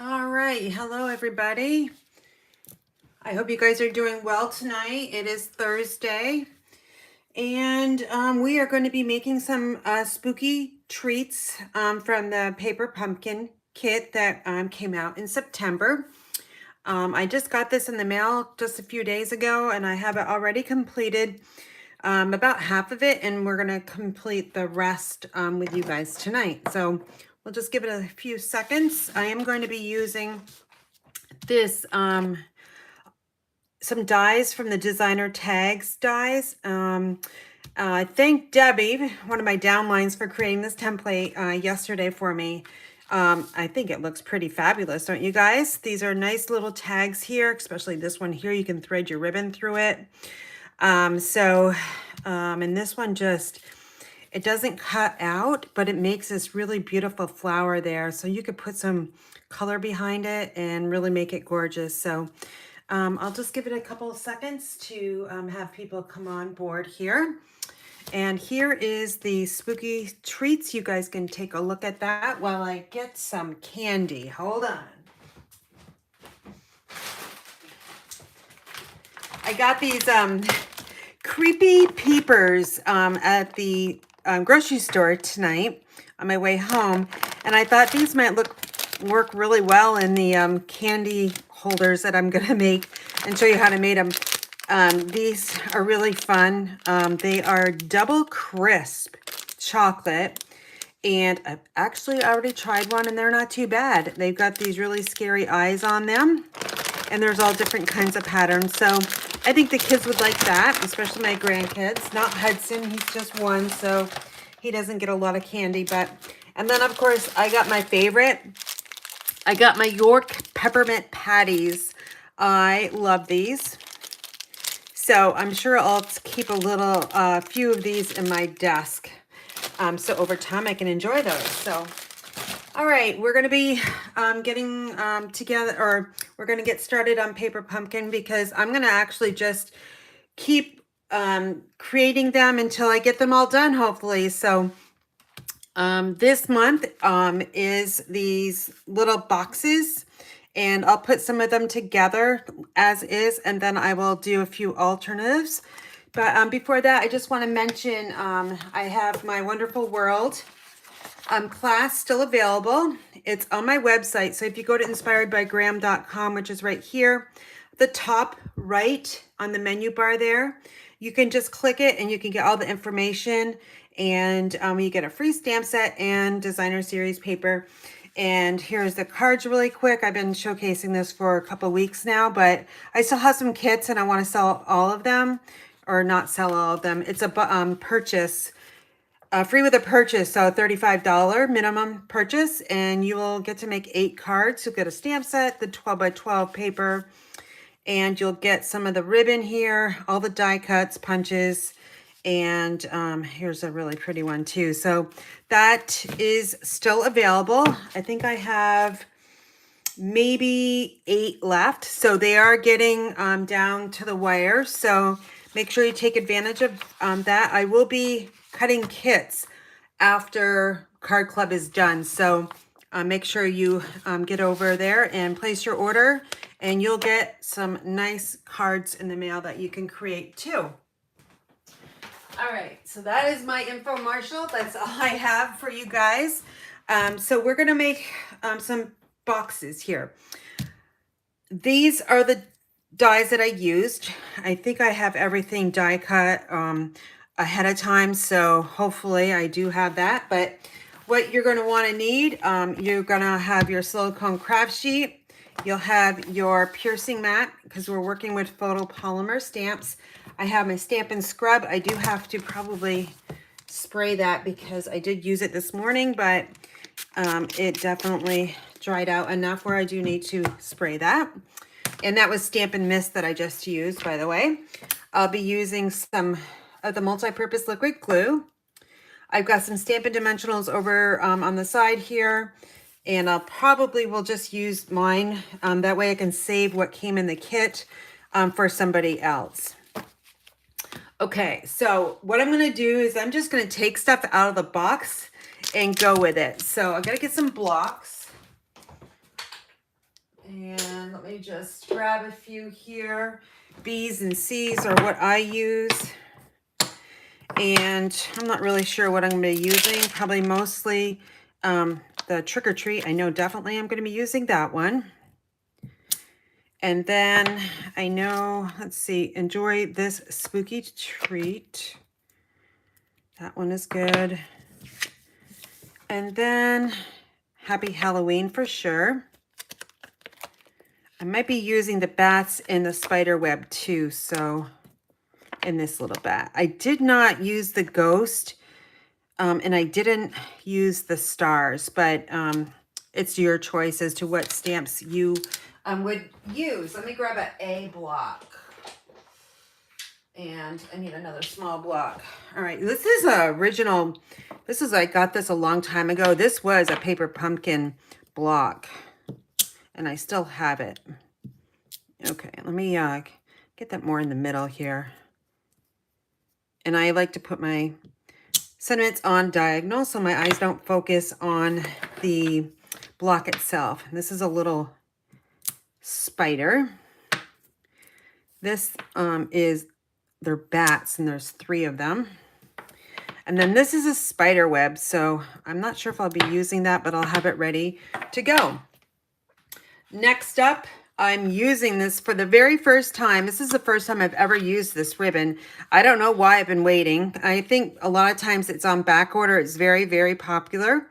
All right, hello everybody. I hope you guys are doing well tonight. It is Thursday, and we are going to be making some spooky treats from the paper pumpkin kit that came out in September. I just got this in the mail just a few days ago, and I have it already completed, about half of it, and we're going to complete the rest with you guys tonight. So we'll just give it a few seconds. I am going to be using this some dies from the designer tags dies. Thank Debbie, one of my downlines, for creating this template yesterday for me. I think it looks pretty fabulous, don't you guys? These are nice little tags here, especially this one here. You can thread your ribbon through it. And this one just, it doesn't cut out, but it makes this really beautiful flower there. So you could put some color behind it and really make it gorgeous. So I'll just give it a couple of seconds to have people come on board here. And here is the spooky treats. You guys can take a look at that while I get some candy. Hold on. I got these creepy peepers at the grocery store tonight on my way home. And I thought these might work really well in the candy holders that I'm gonna make and show you how to make them. These are really fun. They are double crisp chocolate, and I've actually already tried one and they're not too bad. They've got these really scary eyes on them, and there's all different kinds of patterns. So I think the kids would like that, especially my grandkids. Not Hudson, he's just one, so he doesn't get a lot of candy. And then of course I got my favorite. I got my York peppermint patties. I love these. So I'm sure I'll keep a few of these in my desk. So over time I can enjoy those. So, all right, we're going to be getting together, or we're going to get started on paper pumpkin, because I'm going to actually just keep creating them until I get them all done, hopefully. So this month is these little boxes, and I'll put some of them together as is, and then I will do a few alternatives. But before that, I just want to mention I have my Wonderful World class still available. It's on my website. So if you go to inspiredbygraham.com, which is right here, the top right on the menu bar there, you can just click it and you can get all the information. And you get a free stamp set and designer series paper. And here's the cards really quick. I've been showcasing this for a couple weeks now, but I still have some kits and I want to sell all of them, or not sell all of them. It's a purchase, free with a purchase, so $35 minimum purchase, and you will get to make 8 cards. You'll get a stamp set, the 12 by 12 paper, and you'll get some of the ribbon here, all the die cuts, punches, and here's a really pretty one too. So that is still available. I think I have maybe 8 left. So they are getting down to the wire. So make sure you take advantage of that. I will be cutting kits after Card Club is done. So make sure you get over there and place your order, and you'll get some nice cards in the mail that you can create too. All right, so that is my infomercial. That's all I have for you guys. So we're going to make some boxes here. These are the dies that I used. I think I have everything die cut ahead of time, so hopefully I do have that. But what you're going to want to need, you're going to have your silicone craft sheet. You'll have your piercing mat, because we're working with photopolymer stamps. I have my Stampin' scrub. I do have to probably spray that because I did use it this morning, but it definitely dried out enough where I do need to spray that. And that was Stampin' Mist that I just used, by the way. I'll be using some of the multi-purpose liquid glue. I've got some Stampin' Dimensionals over on the side here, and I'll probably will just use mine. That way I can save what came in the kit for somebody else. Okay, so what I'm going to do is I'm just going to take stuff out of the box and go with it. So I got to get some blocks. And let me just grab a few here. B's and C's are what I use. And I'm not really sure what I'm going to be using. Probably mostly the Trick or Treat. I know definitely I'm going to be using that one. And then I know, let's see, Enjoy This Spooky Treat. That one is good. And then Happy Halloween for sure. I might be using the bats in the spider web too, so in this little bat. I did not use the ghost, and I didn't use the stars, but it's your choice as to what stamps you would use. Let me grab an A block. And I need another small block. All right, this is original. I got this a long time ago. This was a paper pumpkin block, and I still have it. Okay, let me get that more in the middle here. And I like to put my sentiments on diagonal so my eyes don't focus on the block itself. This is a little spider. This they're bats, and there's 3 of them. And then this is a spider web, so I'm not sure if I'll be using that, but I'll have it ready to go. Next up, I'm using this for the very first time. This is the first time I've ever used this ribbon. I don't know why I've been waiting. I think a lot of times it's on back order. It's very, very popular.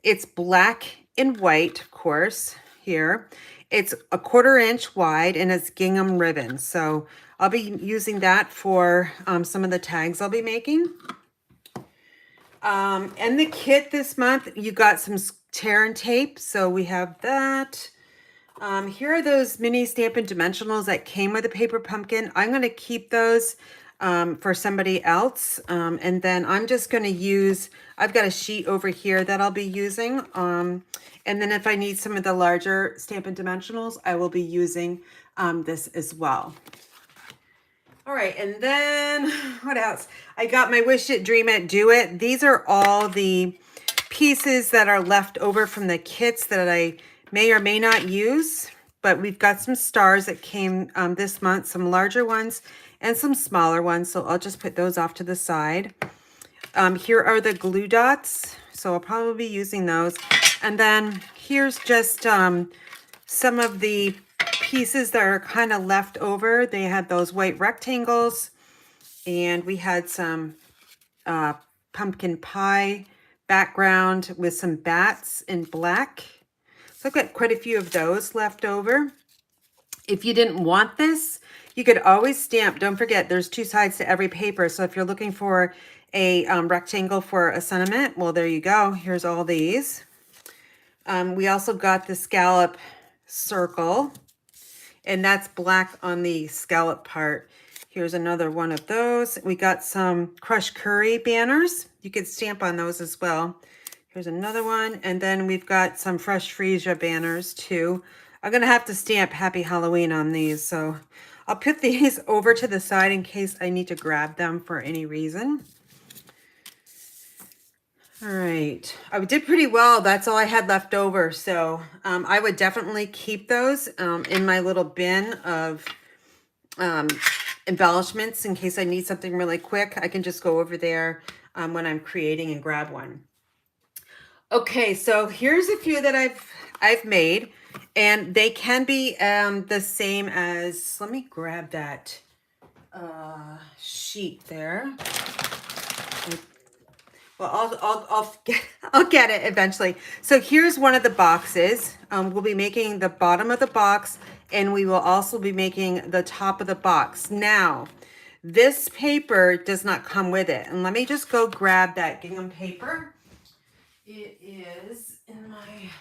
It's black and white, of course, here. It's a 1/4 inch wide, and it's gingham ribbon. So I'll be using that for some of the tags I'll be making. And the kit this month, you got some tear and tape. So we have that. Here are those mini Stampin' Dimensionals that came with the paper pumpkin. I'm going to keep those for somebody else. And then I'm just going to use, I've got a sheet over here that I'll be using. And then if I need some of the larger Stampin' Dimensionals, I will be using this as well. All right, and then what else? I got my Wish It, Dream It, Do It. These are all the pieces that are left over from the kits that I may or may not use, but we've got some stars that came this month, some larger ones and some smaller ones, so I'll just put those off to the side. Here are the glue dots, so I'll probably be using those. And then here's just some of the pieces that are kind of left over. They had those white rectangles, and we had some pumpkin pie background with some bats in black. So I've got quite a few of those left over. If you didn't want this, you could always stamp. Don't forget, there's 2 sides to every paper. So if you're looking for a rectangle for a sentiment, well, there you go. Here's all these. We also got the scallop circle, and that's black on the scallop part. Here's another one of those. We got some crushed curry banners. You could stamp on those as well. Here's another one. And then we've got some fresh freesia banners too. I'm going to have to stamp Happy Halloween on these. So I'll put these over to the side in case I need to grab them for any reason. All right. I did pretty well. That's all I had left over. So I would definitely keep those in my little bin of embellishments in case I need something really quick. I can just go over there when I'm creating and grab one. Okay, so here's a few that I've made, and they can be the same as, let me grab that sheet there. Well, I'll get it eventually. So here's one of the boxes. We'll be making the bottom of the box, and we will also be making the top of the box. Now, this paper does not come with it. And let me just go grab that gingham paper. It is in my,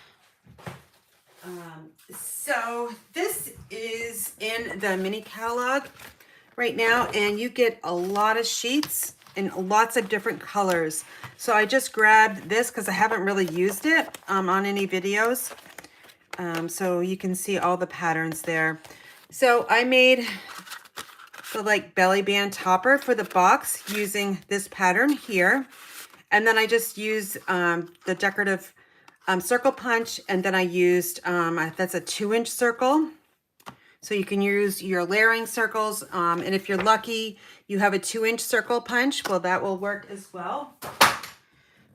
so this is in the mini catalog right now, and you get a lot of sheets in lots of different colors. So I just grabbed this because I haven't really used it on any videos. So you can see all the patterns there. So I made the like belly band topper for the box using this pattern here. And then I just use the decorative circle punch, and then I used, that's a 2-inch circle. So you can use your layering circles, and if you're lucky, you have a 2-inch circle punch, well, that will work as well.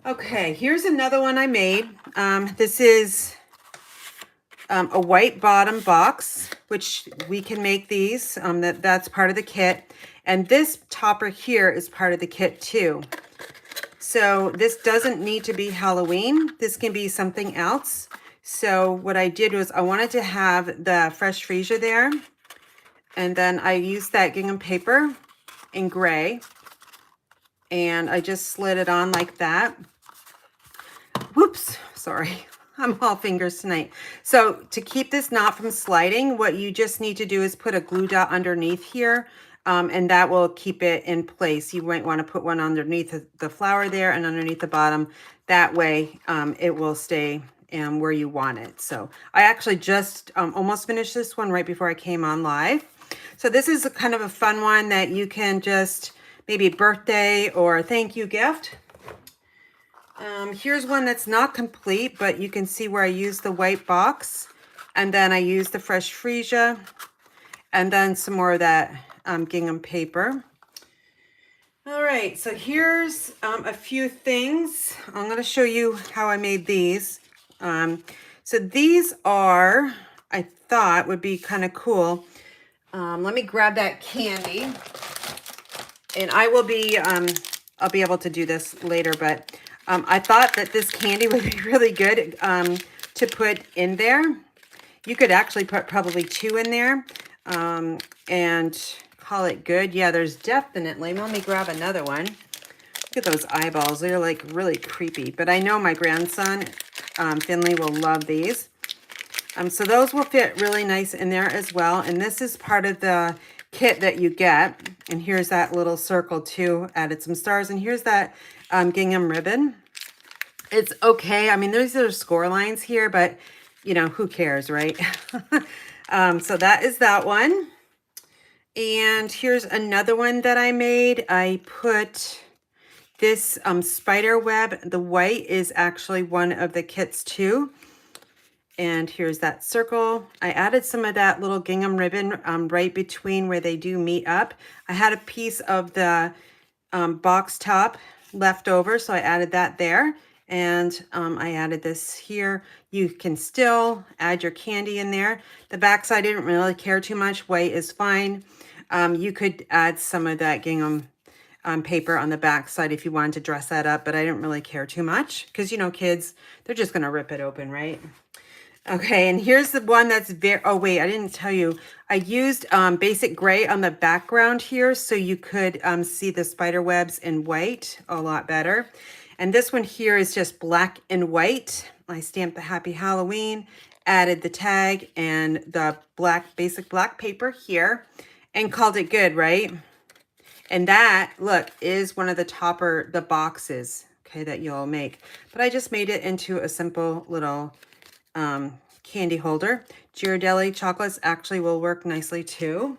Okay, here's another one I made. This is a white bottom box, which we can make these. That's part of the kit. And this topper here is part of the kit too. So this doesn't need to be Halloween. This can be something else. So what I did was I wanted to have the fresh freesia there. And then I used that gingham paper in gray. And I just slid it on like that. Whoops, sorry. I'm all fingers tonight. So to keep this knot from sliding, what you just need to do is put a glue dot underneath here. And that will keep it in place. You might want to put one underneath the flower there and underneath the bottom. That way it will stay where you want it. So I actually just almost finished this one right before I came on live. So this is a kind of a fun one that you can just maybe birthday or thank you gift. Here's one that's not complete, but you can see where I used the white box, and then I used the fresh freesia, and then some more of that gingham paper. All right, so here's a few things. I'm going to show you how I made these. So these are, I thought would be kind of cool. Let me grab that candy, and I will be, I'll be able to do this later, but I thought that this candy would be really good to put in there. You could actually put probably 2 in there and call it good. Yeah, there's definitely, let me grab another one. Look at those eyeballs. They're like really creepy, but I know my grandson, Finley, will love these. So those will fit really nice in there as well. And this is part of the kit that you get. And here's that little circle too, added some stars. And here's that gingham ribbon. It's okay. I mean, these are score lines here, but you know, who cares, right? So that is that one. And here's another one that I made. I put this spider web. The white is actually one of the kits too. And here's that circle. I added some of that little gingham ribbon right between where they do meet up. I had a piece of the box top left over, so I added that there. And I added this here. You can still add your candy in there. The back side I didn't really care too much. White is fine. You could add some of that gingham paper on the back side if you wanted to dress that up, but I didn't really care too much because, you know, kids, they're just going to rip it open, right? Okay, and here's the one that's very, oh wait, I didn't tell you. I used basic gray on the background here so you could see the spider webs in white a lot better. And this one here is just black and white. I stamped the Happy Halloween, added the tag and the basic black paper here, and called it good, right? And that, look, is one of the boxes, okay, that you'll make. But I just made it into a simple little candy holder. Ghirardelli chocolates actually will work nicely too.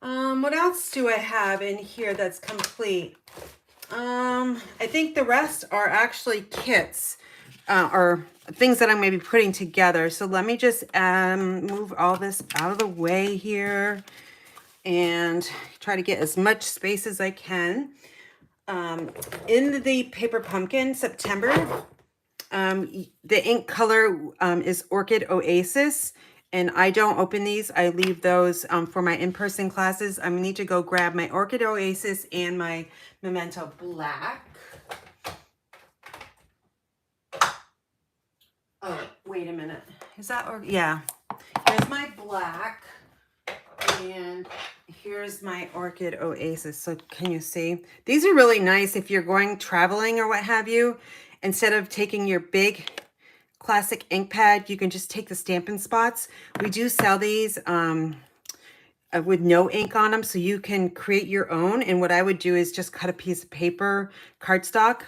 What else do I have in here that's complete? I think the rest are actually kits or things that I'm going to be putting together. So let me just move all this out of the way here and try to get as much space as I can. In the Paper Pumpkin September, the ink color is Orchid Oasis, and I don't open these. I leave those for my in-person classes. I need to go grab my Orchid Oasis and my Memento Black. Oh, wait a minute. Is that, or yeah. Here's my black, and here's my Orchid Oasis. So can you see? These are really nice if you're going traveling or what have you. Instead of taking your big classic ink pad, you can just take the Stampin' spots. We do sell these with no ink on them, so you can create your own. And what I would do is just cut a piece of paper, cardstock,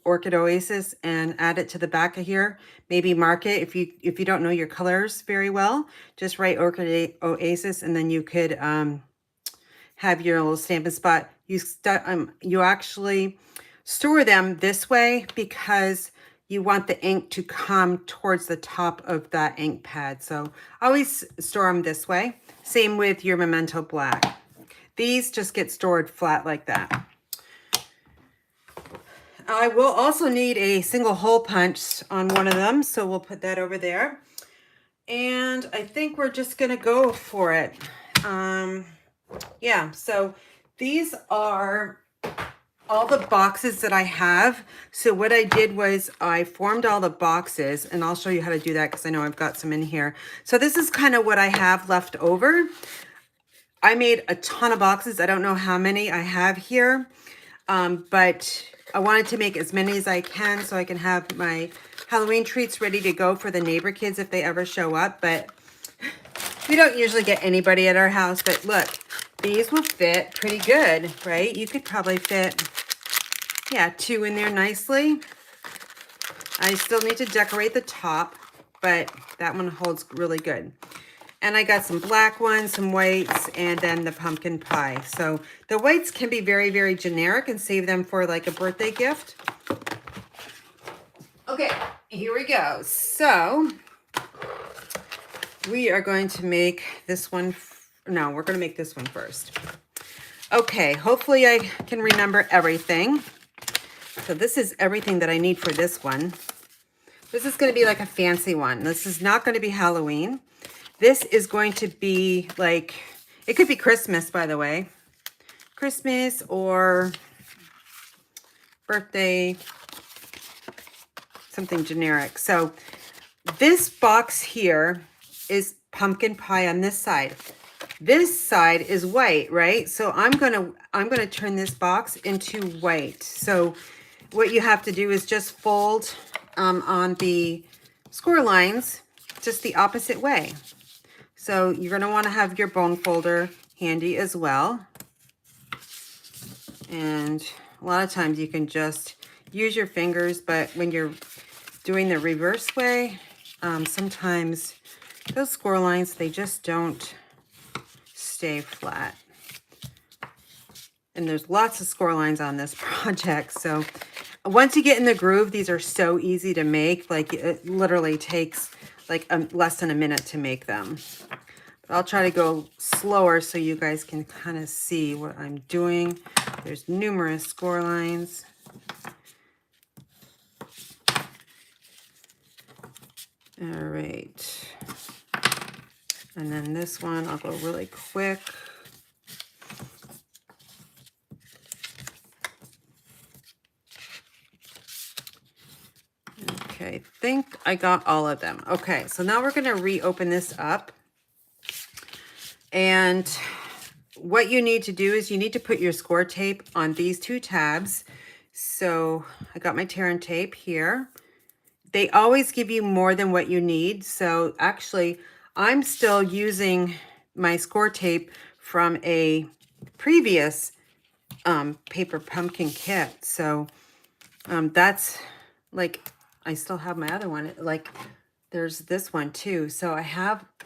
Orchid Oasis, and add it to the back of here. Maybe mark it if you don't know your colors very well. Just write Orchid Oasis, and then you could have your little Stampin' spot. You actually store them this way because you want the ink to come towards the top of that ink pad. So always store them this way. Same with your Memento Black. These just get stored flat like that. I will also need a single hole punch on one of them, so we'll put that over there. And I think we're just gonna go for it. Yeah, so these are all the boxes that I have. So what I did was I formed all the boxes, and I'll show you how to do that because I know I've got some in here. So this is kind of what I have left over. I made a ton of boxes. I don't know how many I have here, but I wanted to make as many as I can so I can have my Halloween treats ready to go for the neighbor kids if they ever show up. But we don't usually get anybody at our house. But look, these will fit pretty good, right? You could probably fit, yeah, 2 in there nicely. I still need to decorate the top, but that one holds really good. And I got some black ones, some whites, and then the pumpkin pie. So the whites can be very, very generic and save them for like a birthday gift. Okay, here we go. So we are going to make this one. No, we're going to make this one first. Okay, hopefully I can remember everything. So this is everything that I need for this one. This is going to be like a fancy one. This is not going to be Halloween. This is going to be like, it could be Christmas, by the way. Christmas or birthday, something generic. So this box here is pumpkin pie on this side. This side is white, right? So I'm gonna turn this box into white. So what you have to do is just fold on the score lines just the opposite way. So you're going to want to have your bone folder handy as well. And a lot of times you can just use your fingers, but when you're doing the reverse way, sometimes those score lines, they just don't stay flat. And there's lots of score lines on this project. So once you get in the groove, these are so easy to make. Like it literally takes like less than a minute to make them. But I'll try to go slower so you guys can kind of see what I'm doing. There's numerous score lines. All right. And then this one, I'll go really quick. Okay, I think I got all of them. Okay, so now we're going to reopen this up. And what you need to do is you need to put your score tape on these 2 tabs. So I got my tear and tape here. They always give you more than what you need. So actually, I'm still using my score tape from a previous paper pumpkin kit. So that's like, I still have my other one. Like there's this one too. So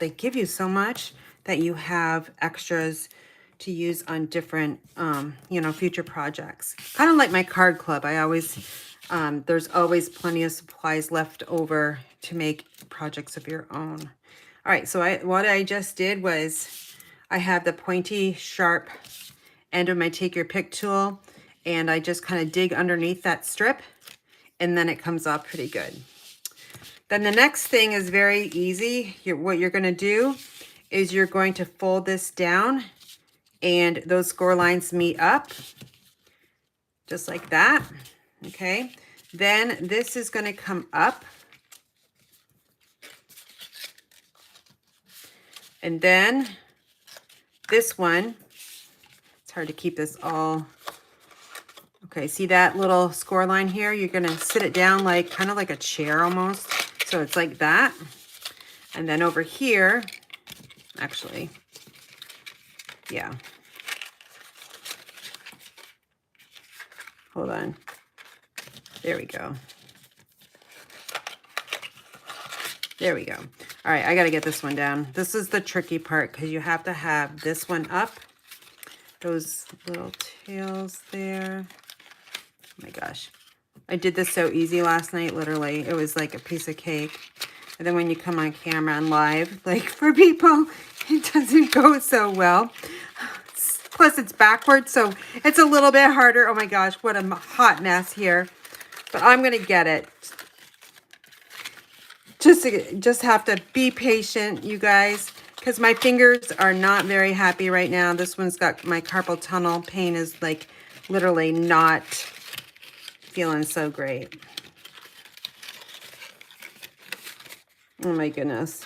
they give you so much that you have extras to use on different, future projects. Kind of like my card club. I always, there's always plenty of supplies left over to make projects of your own. All right, so what I just did was I have the pointy, sharp end of my Take Your Pick tool, and I just kind of dig underneath that strip, and then it comes off pretty good. Then the next thing is very easy. What you're going to do is you're going to fold this down, and those score lines meet up, just like that, okay? Then this is going to come up, and then this one, it's hard to keep this all, okay, see that little score line here? You're going to sit it down like, kind of like a chair almost. So it's like that. And then over here, actually, yeah. Hold on. There we go. There we go. All right, I got to get this one down. This is the tricky part because you have to have this one up. Those little tails there. Oh my gosh. I did this so easy last night, literally. It was like a piece of cake. And then when you come on camera and live, like for people, it doesn't go so well. Plus it's backwards, so it's a little bit harder. Oh my gosh, what a hot mess here. But I'm gonna get it. Just have to be patient, you guys, because my fingers are not very happy right now. This one's got my carpal tunnel pain is like literally not feeling so great. Oh my goodness.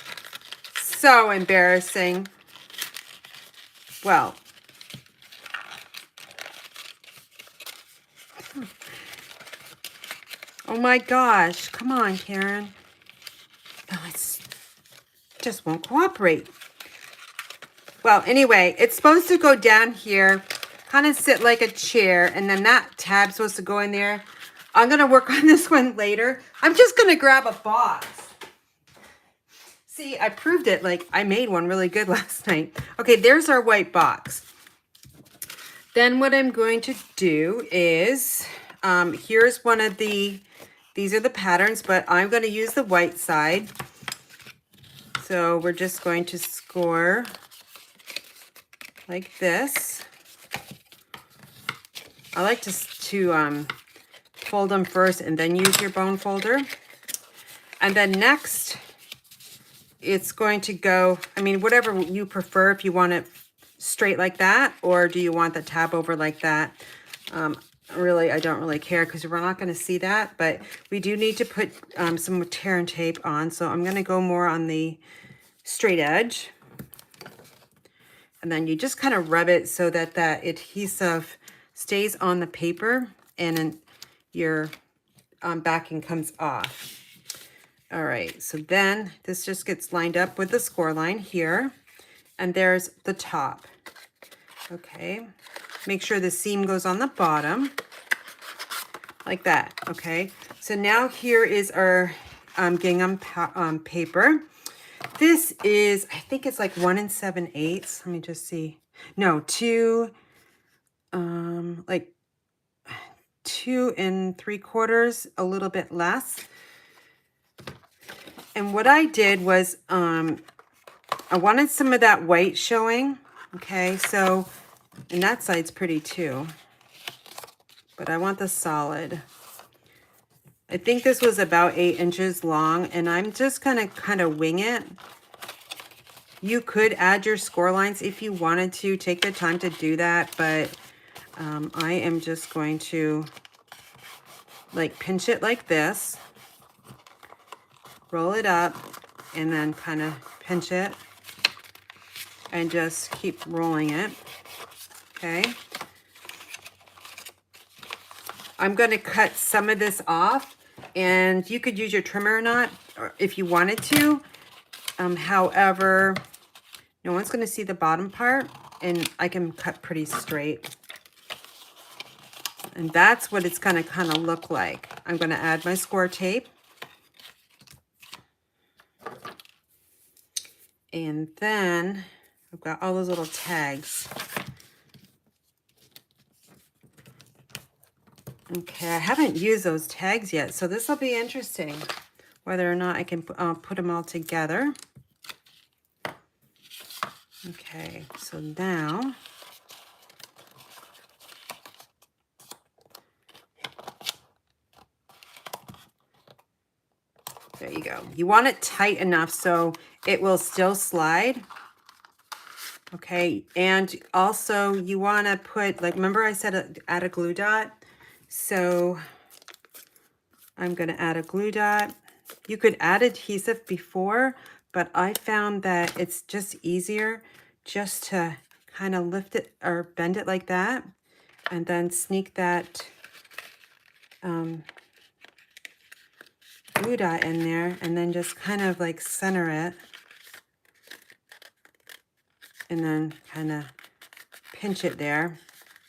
So embarrassing. Well, oh my gosh. Come on, Karen. No, it's just won't cooperate. Well, anyway, it's supposed to go down here, kind of sit like a chair, and then that tab's supposed to go in there. I'm going to work on this one later. I'm just going to grab a box. See, I proved it. Like, I made one really good last night. Okay, there's our white box. Then what I'm going to do is, here's one of these are the patterns, but I'm going to use the white side. So we're just going to score like this. I like to fold them first and then use your bone folder. And then next, it's going to go, I mean, whatever you prefer, if you want it straight like that, or do you want the tab over like that? Really, I don't really care because we're not going to see that, but we do need to put some tear and tape on. So I'm going to go more on the straight edge. And then you just kind of rub it so that that adhesive stays on the paper and then your backing comes off. All right, so then this just gets lined up with the score line here. And there's the top. Okay, make sure the seam goes on the bottom like that. Okay, so now here is our gingham paper. This is, I think it's like 1 7/8. Let me just see. No, like 2 3/4, a little bit less. And what I did was, I wanted some of that white showing. Okay, so, and that side's pretty too. But I want the solid. I think this was about 8 inches long, and I'm just gonna kind of wing it. You could add your score lines if you wanted to. Take the time to do that, but I am just going to like pinch it like this, roll it up, and then kind of pinch it and just keep rolling it. Okay. I'm going to cut some of this off, and you could use your trimmer or not, or if you wanted to. However, no one's going to see the bottom part, and I can cut pretty straight. And that's what it's going to kind of look like. I'm going to add my score tape. And then I've got all those little tags. Okay, I haven't used those tags yet, so this will be interesting, whether or not I can put them all together. Okay, so now there you go. You want it tight enough so it will still slide. Okay, and also you want to put, like, remember I said add a glue dot? So I'm going to add a glue dot. You could add adhesive before, but I found that it's just easier just to kind of lift it or bend it like that, and then sneak that glue dot in there, and then just kind of like center it, and then kind of pinch it there.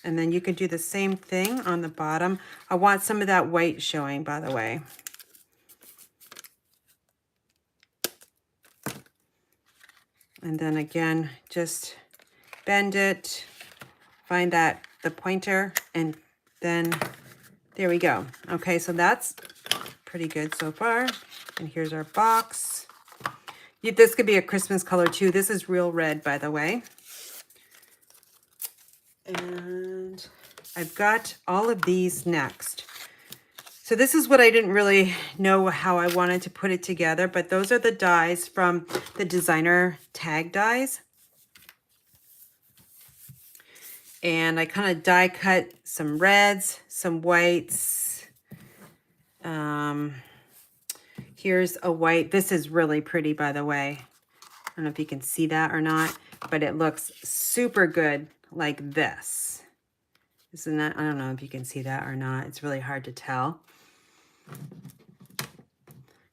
And then you could do the same thing on the bottom. I want some of that white showing, by the way. And then again, just bend it, find the pointer, and then There we go. Okay, so that's pretty good so far. And here's our box. This could be a Christmas color too. This is real red, by the way. And I've got all of these next. So this is what I didn't really know how I wanted to put it together, but those are the dies from the designer tag dies. And I kind of die cut some reds, some whites. Here's a white. This is really pretty, by the way. I don't know if you can see that or not, but it looks super good like this. Isn't that? I don't know if you can see that or not. It's really hard to tell.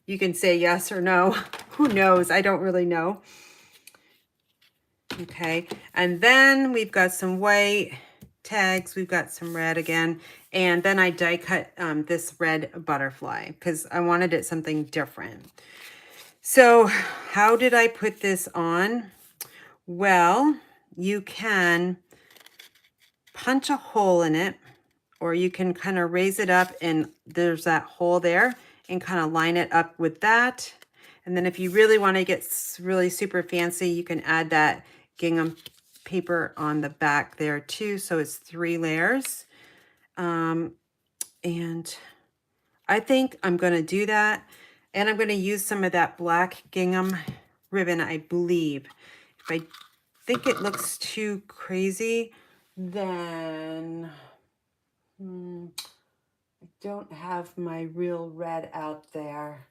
You can say yes or no. Who knows? I don't really know. Okay, and then we've got some white tags. We've got some red again. And then I die cut this red butterfly because I wanted it something different. So how did I put this on? Well, you can punch a hole in it, or you can kind of raise it up and there's that hole there and kind of line it up with that. And then if you really want to get really super fancy, you can add that gingham paper on the back there too. So it's 3 layers. And I think I'm going to do that. And I'm going to use some of that black gingham ribbon, I believe. If I think it looks too crazy, then I don't have my real red out there.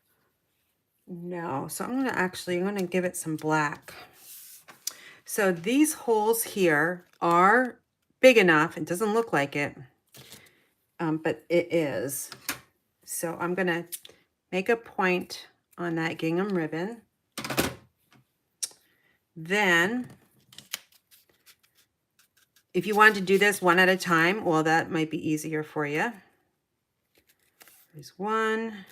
No, so I'm going to give it some black. So these holes here are big enough. It doesn't look like it, but it is. So I'm going to make a point on that gingham ribbon. Then, if you want to do this one at a time, well, that might be easier for you. There's one.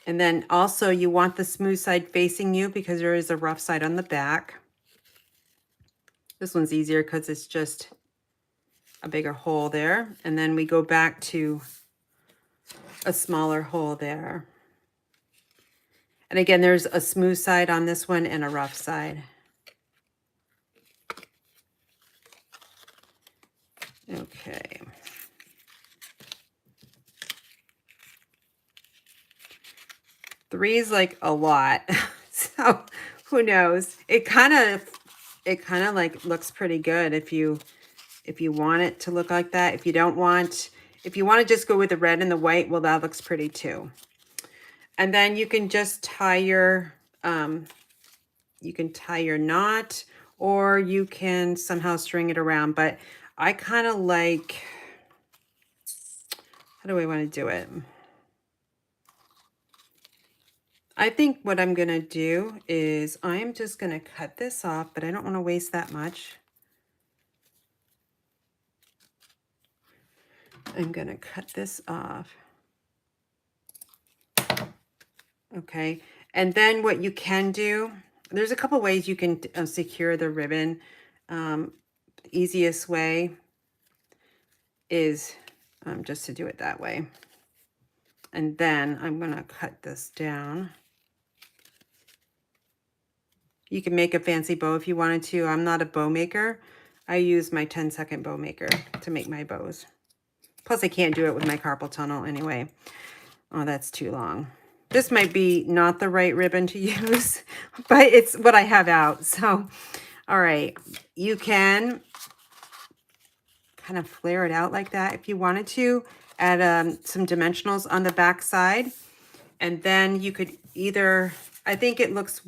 And then also you want the smooth side facing you because there is a rough side on the back. This one's easier because it's just a bigger hole there. And then we go back to a smaller hole there. And again, there's a smooth side on this one and a rough side. Okay. Three is like a lot. So who knows? It kind of like looks pretty good if you want it to look like that. If you want to just go with the red and the white, well, that looks pretty too. And then you can just tie your knot, or you can somehow string it around. But I kind of like, how do I want to do it? I think what I'm going to do is I am just going to cut this off, but I don't want to waste that much. I'm going to cut this off. Okay. And then what you can do, there's a couple ways you can secure the ribbon. The easiest way is just to do it that way. And then I'm going to cut this down. You can make a fancy bow if you wanted to. I'm not a bow maker. I use my 10-second bow maker to make my bows. Plus, I can't do it with my carpal tunnel anyway. Oh, that's too long. This might be not the right ribbon to use, but it's what I have out. So, all right. You can kind of flare it out like that if you wanted to. Add some dimensionals on the back side. And then you could either, I think it looks,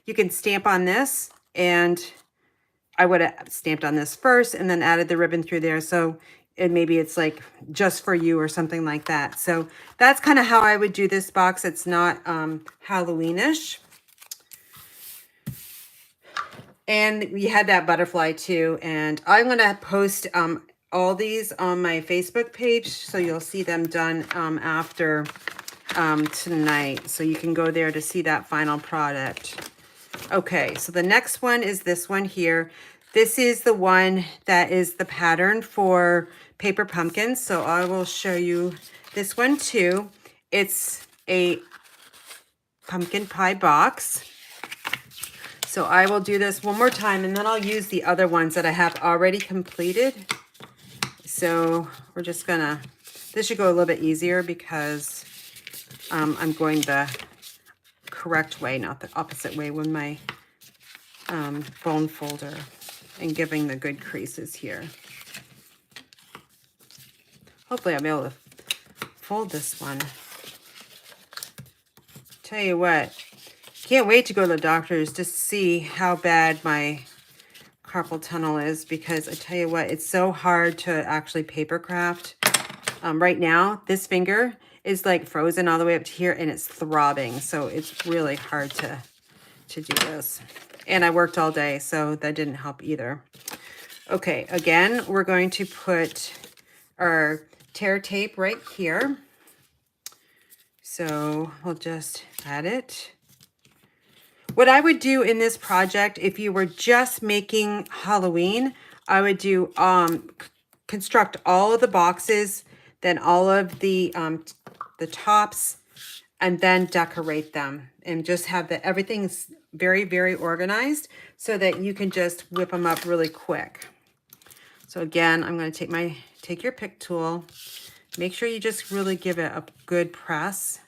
you can stamp on this, and I would have stamped on this first and then added the ribbon through there. So maybe it's like just for you or something like that. So that's kind of how I would do this box. It's not Halloweenish. And we had that butterfly too. And I'm going to post all these on my Facebook page, so you'll see them done after tonight. So you can go there to see that final product. Okay, so the next one is this one here. This is the one that is the pattern for paper pumpkins, so I will show you this one too. It's a pumpkin pie box. So I will do this one more time, and then I'll use the other ones that I have already completed. So we're just gonna, this should go a little bit easier because I'm going the correct way, not the opposite way, with my bone folder and giving the good creases here. Hopefully I'll be able to fold this one. Tell you what, can't wait to go to the doctor's to see how bad my carpal tunnel is, because I tell you what, it's so hard to actually paper craft. Right now, this finger is like frozen all the way up to here and it's throbbing. So it's really hard to do this. And I worked all day, so that didn't help either. Okay, again, we're going to put our tear tape right here. So we'll just add it. What I would do in this project, if you were just making Halloween, I would do construct all of the boxes, then all of the tops, and then decorate them, and just have everything's very, very organized so that you can just whip them up really quick. So again, I'm going to take your pick tool. Make sure you just really give it a good press.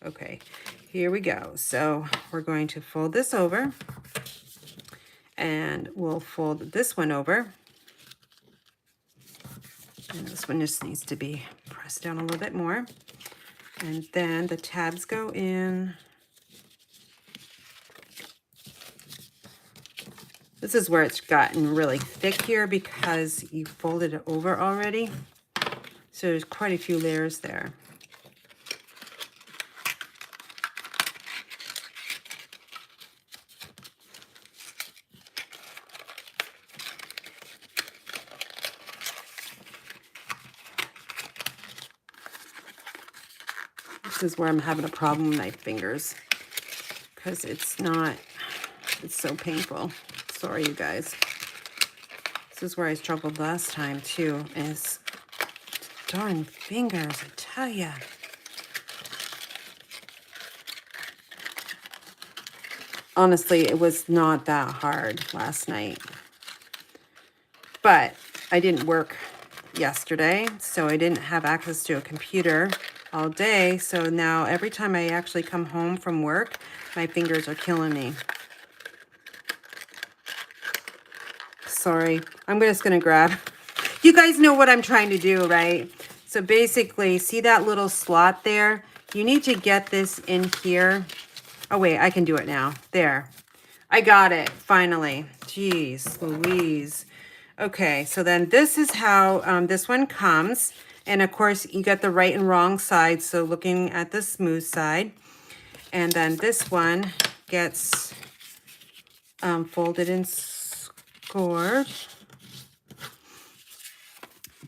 Okay, here we go. So we're going to fold this over, and we'll fold this one over. And this one just needs to be pressed down a little bit more. And then the tabs go in. This is where it's gotten really thick here because you folded it over already. So there's quite a few layers there. This is where I'm having a problem with my fingers because it's so painful. Sorry, you guys. This is where I struggled last time too, is darn fingers, I tell ya. Honestly, it was not that hard last night. But I didn't work yesterday, so I didn't have access to a computer all day. So now every time I actually come home from work, my fingers are killing me. Sorry, I'm just gonna grab. You guys know what I'm trying to do, right? So basically, see that little slot there? You need to get this in here. Oh wait, I can do it now. There, I got it, finally. Jeez Louise. Okay, so then this is how this one comes. And of course, you get the right and wrong side, so looking at the smooth side. And then this one gets folded and scored.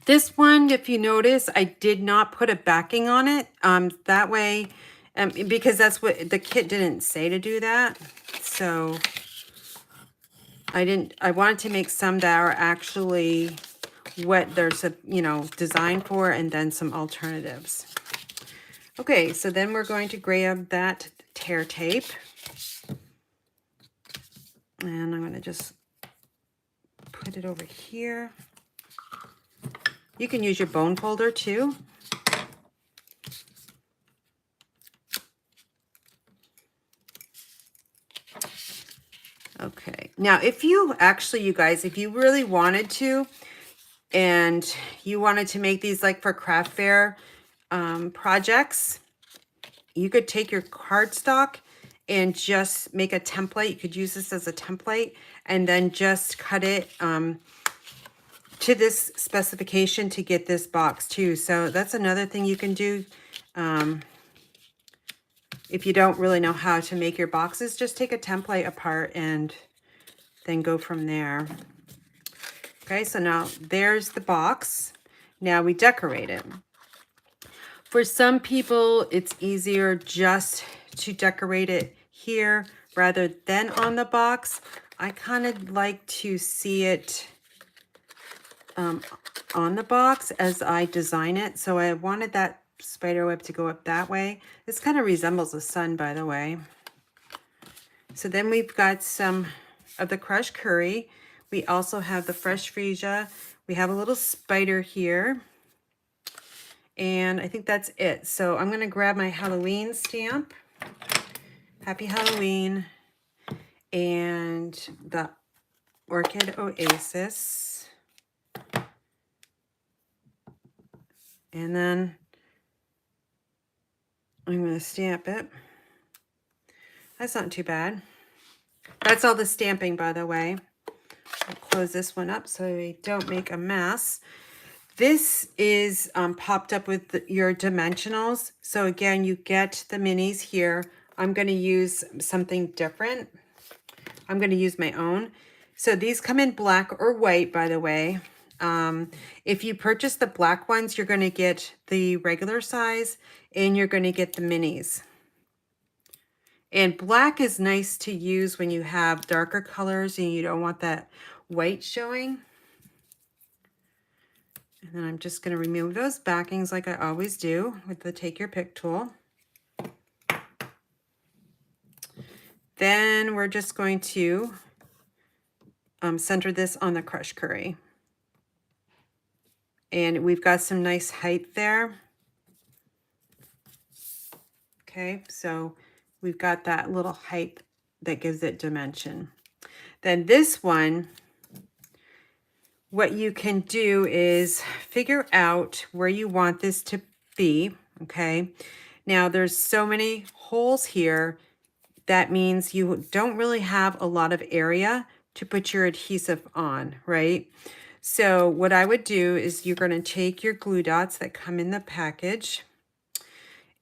This one, if you notice, I did not put a backing on it. That way, because that's what the kit didn't say to do that. So I wanted to make some that are actually what there's a, designed for, and then some alternatives. Okay, so then we're going to grab that tear tape. And I'm going to just put it over here. You can use your bone folder too. Okay, now if you actually, you guys, if you really wanted to, and you wanted to make these like for craft fair projects, you could take your cardstock and just make a template. You could use this as a template and then just cut it to this specification to get this box too. So that's another thing you can do. If you don't really know how to make your boxes, just take a template apart and then go from there. Okay, so now there's the box. Now we decorate it. For some people, it's easier just to decorate it here rather than on the box. I kind of like to see it on the box as I design it. So I wanted that spider web to go up that way. This kind of resembles the sun, by the way. So then we've got some of the crushed curry. We also have the fresh freesia. We have a little spider here. And I think that's it. So I'm going to grab my Halloween stamp. Happy Halloween. And the Orchid Oasis. And then I'm going to stamp it. That's not too bad. That's all the stamping, by the way. I'll close this one up so we don't make a mess. This is popped up with your dimensionals. So again, you get the minis here. I'm going to use something different. I'm going to use my own. So these come in black or white, by the way. If you purchase the black ones, you're going to get the regular size and you're going to get the minis. And black is nice to use when you have darker colors and you don't want that white showing. And then I'm just going to remove those backings like I always do with the Take Your Pick tool. Then we're just going to center this on the crushed curry. And we've got some nice height there. Okay, so we've got that little height that gives it dimension. Then this one, what you can do is figure out where you want this to be, okay? Now there's so many holes here. That means you don't really have a lot of area to put your adhesive on, right? So what I would do is you're going to take your glue dots that come in the package.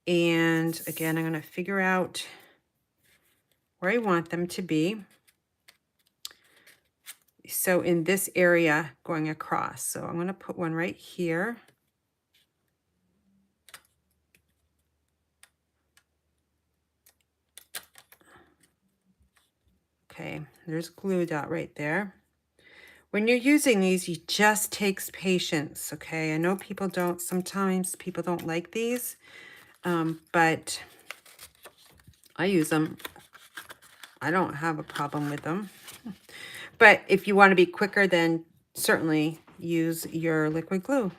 And again, I'm going to figure out where I want them to be. So in this area going across. So I'm going to put one right here. Okay, there's a glue dot right there. When you're using these, it just takes patience, okay? I know people don't, sometimes people don't like these, but I use them. I don't have a problem with them. But if you want to be quicker, then certainly use your liquid glue.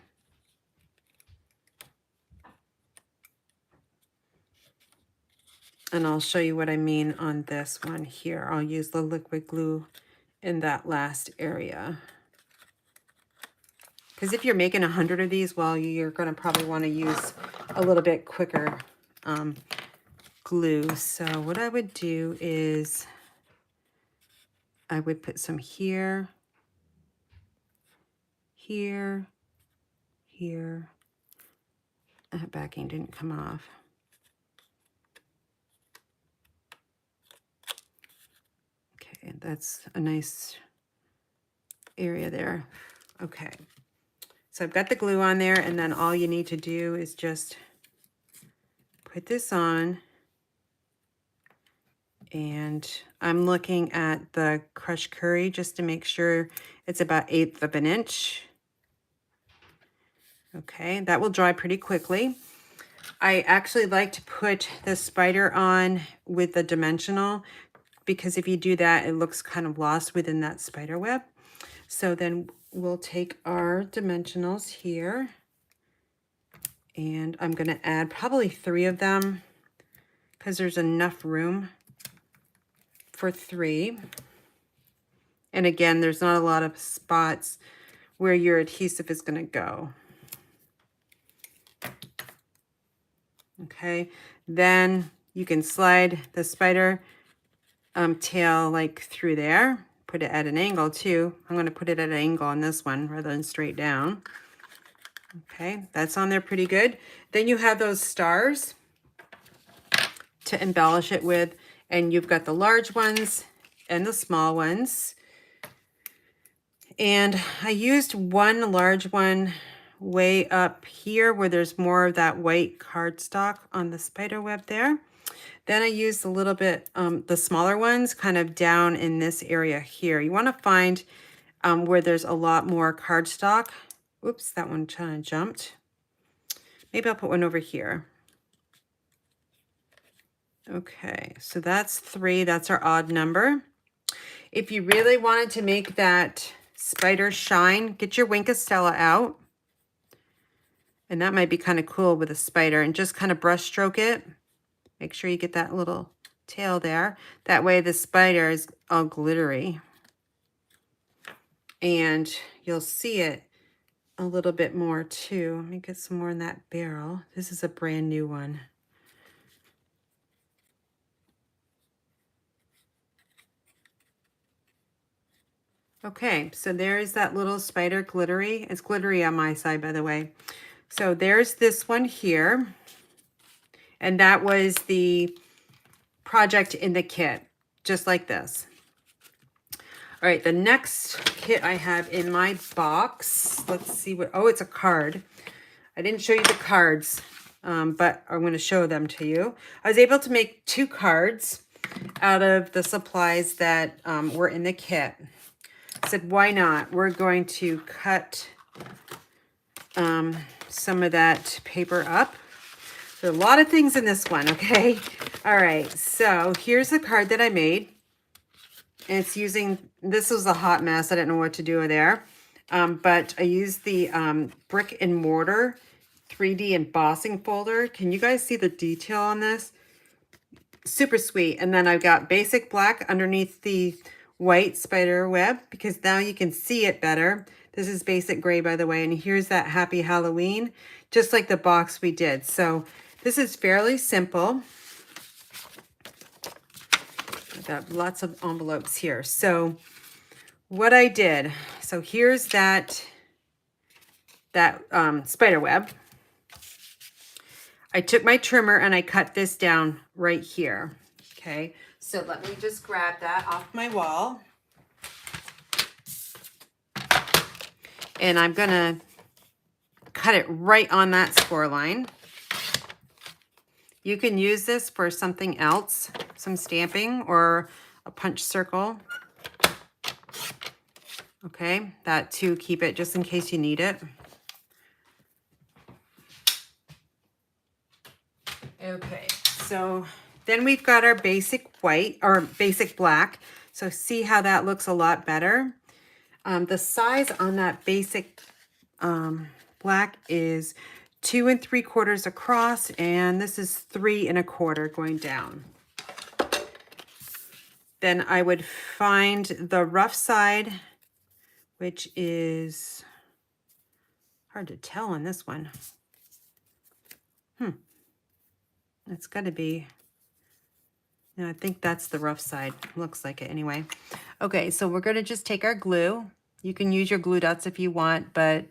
And I'll show you what I mean on this one here. I'll use the liquid glue in that last area. Because if you're making 100 of these, well, you're going to probably want to use a little bit quicker glue. So what I would do is I would put some here, here, here. That backing didn't come off. Okay, that's a nice area there. Okay, so I've got the glue on there, and then all you need to do is just put this on. And I'm looking at the crushed curry just to make sure it's about 1/8 of an inch. Okay, that will dry pretty quickly. I actually like to put the spider on with the dimensional, because if you do that, it looks kind of lost within that spider web. So then we'll take our dimensionals here, and I'm going to add probably 3 of them because there's enough room for 3. And again, there's not a lot of spots where your adhesive is going to go. Okay, then you can slide the spider tail like through there. Put it at an angle too. I'm going to put it at an angle on this one rather than straight down. Okay, that's on there pretty good. Then you have those stars to embellish it with, and you've got the large ones and the small ones. And I used one large one way up here where there's more of that white cardstock on the spider web there. Then I used a little bit, the smaller ones kind of down in this area here. You want to find where there's a lot more cardstock. Oops, that one kind of jumped. Maybe I'll put one over here. Okay, so that's 3. That's our odd number. If you really wanted to make that spider shine, get your Wink of Stella out. And that might be kind of cool with a spider, and just kind of brush stroke it. Make sure you get that little tail there. That way the spider is all glittery. And you'll see it a little bit more too. Let me get some more in that barrel. This is a brand new one. Okay, so there's that little spider glittery. It's glittery on my side, by the way. So there's this one here. And that was the project in the kit, just like this. All right, the next kit I have in my box, let's see what, oh, it's a card. I didn't show you the cards, but I'm going to show them to you. I was able to make 2 cards out of the supplies that were in the kit. I said, why not? We're going to cut some of that paper up. There's a lot of things in this one, okay? All right, so here's the card that I made. And it's using, this was a hot mess. I didn't know what to do there. But I used the brick and mortar 3D embossing folder. Can you guys see the detail on this? Super sweet. And then I've got basic black underneath the white spider web, because now you can see it better. This is basic gray, by the way. And here's that Happy Halloween, just like the box we did. So this is fairly simple. I've got lots of envelopes here. So what I did, so here's that spider web. I took my trimmer and I cut this down right here. Okay, so let me just grab that off my wall. And I'm gonna cut it right on that score line. You can use this for something else, some stamping or a punch circle. Okay, that to keep it just in case you need it. Okay, so then we've got our basic white or basic black. So see how that looks a lot better. The size on that basic black is 2 3/4 across, and this is 3 1/4 going down. Then I would find the rough side, which is hard to tell on this one. It's got to be, no, I think that's the rough side. Looks like it anyway. Okay, so we're going to just take our glue. You can use your glue dots if you want, but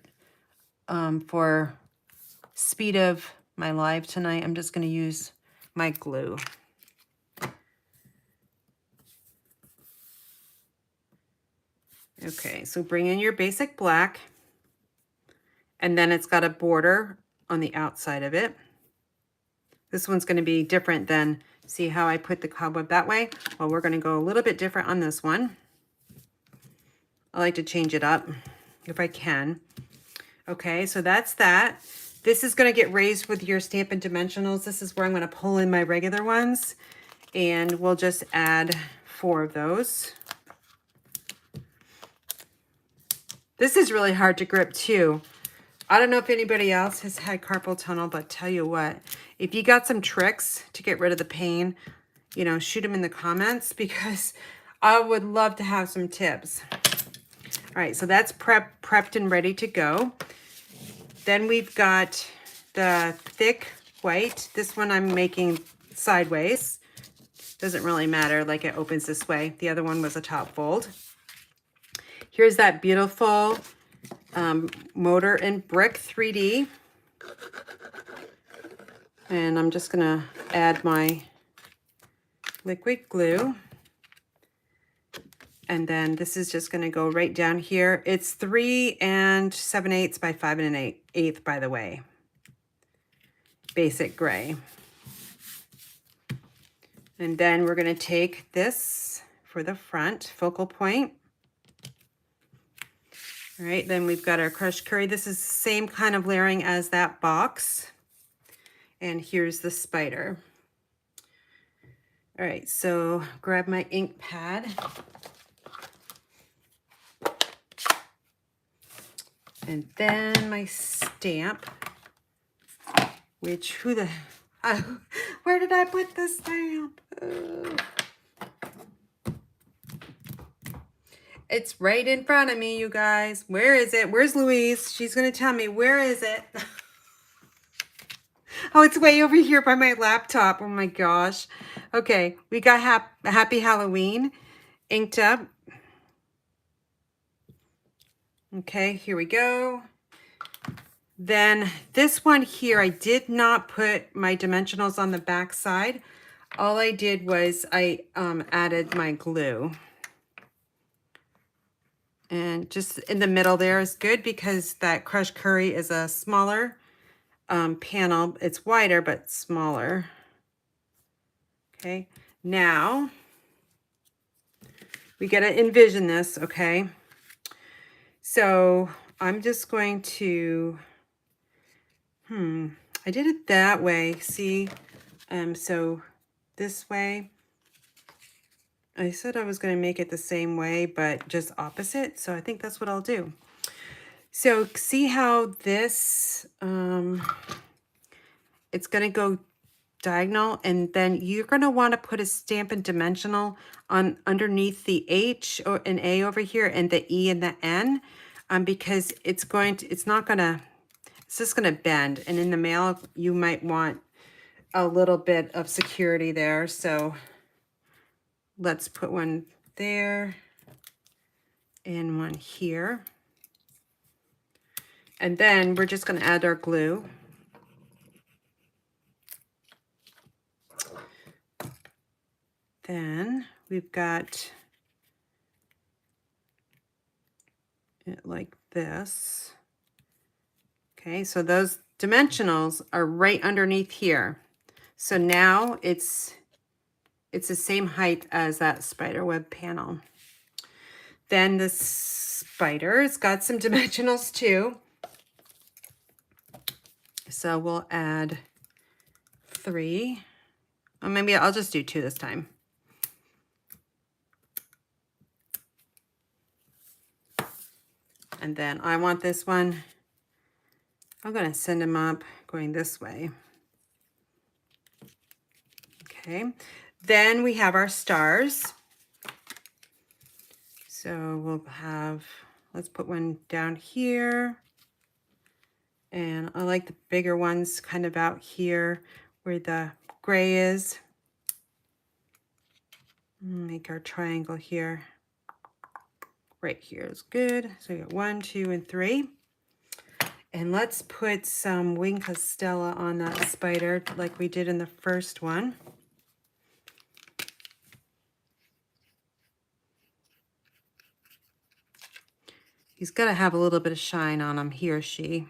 for speed of my live tonight, I'm just going to use my glue. Okay, so bring in your basic black, and then it's got a border on the outside of it. This one's going to be different than, see how I put the cobweb that way? Well, we're going to go a little bit different on this one. I like to change it up if I can. Okay, so that's that. This is going to get raised with your Stampin' Dimensionals. This is where I'm going to pull in my regular ones, and we'll just add 4 of those. This is really hard to grip too. I don't know if anybody else has had carpal tunnel, but tell you what, if you got some tricks to get rid of the pain, you know, shoot them in the comments, because I would love to have some tips. All right, so that's prepped and ready to go. Then we've got the thick white. This one I'm making sideways. Doesn't really matter, like it opens this way. The other one was a top fold. Here's that beautiful mortar and brick 3D. And I'm just gonna add my liquid glue. And then this is just gonna go right down here. It's 3 7/8 by 5 1/8, by the way. Basic gray. And then we're gonna take this for the front focal point. All right, then we've got our crushed curry. This is the same kind of layering as that box. And here's the spider. All right, so grab my ink pad. And then my stamp, which, where did I put the stamp? It's right in front of me, you guys. Where is it? Where's Louise? She's going to tell me. Where is it? Oh, it's way over here by my laptop. Oh my gosh. Okay, we got Happy Halloween inked up. Okay, here we go. Then this one here, I did not put my dimensionals on the back side. All I did was I added my glue. And just in the middle there is good because that crushed curry is a smaller panel. It's wider, but smaller. Okay, now we got to envision this, okay? So I'm just going to, I did it that way, see? So this way, I said I was going to make it the same way, but just opposite. So I think that's what I'll do. So see how this, it's going to go diagonal, and then you're going to want to put a Stampin' dimensional on underneath the H or an A over here and the E and the N, because it's just going to bend. And in the mail, you might want a little bit of security there. So let's put one there and one here. And then we're just going to add our glue. Then we've got it like this. Okay, so those dimensionals are right underneath here. So now it's the same height as that spider web panel. Then the spider's got some dimensionals too. So we'll add 3. Or maybe I'll just do 2 this time. And then I want this one, I'm going to send him up going this way. Okay, then we have our stars. So we'll have, let's put one down here. And I like the bigger ones kind of out here where the gray is. Make our triangle here. Right here is good. So we got 1, 2, and 3. And let's put some wing castella on that spider like we did in the first one. He's got to have a little bit of shine on him, he or she.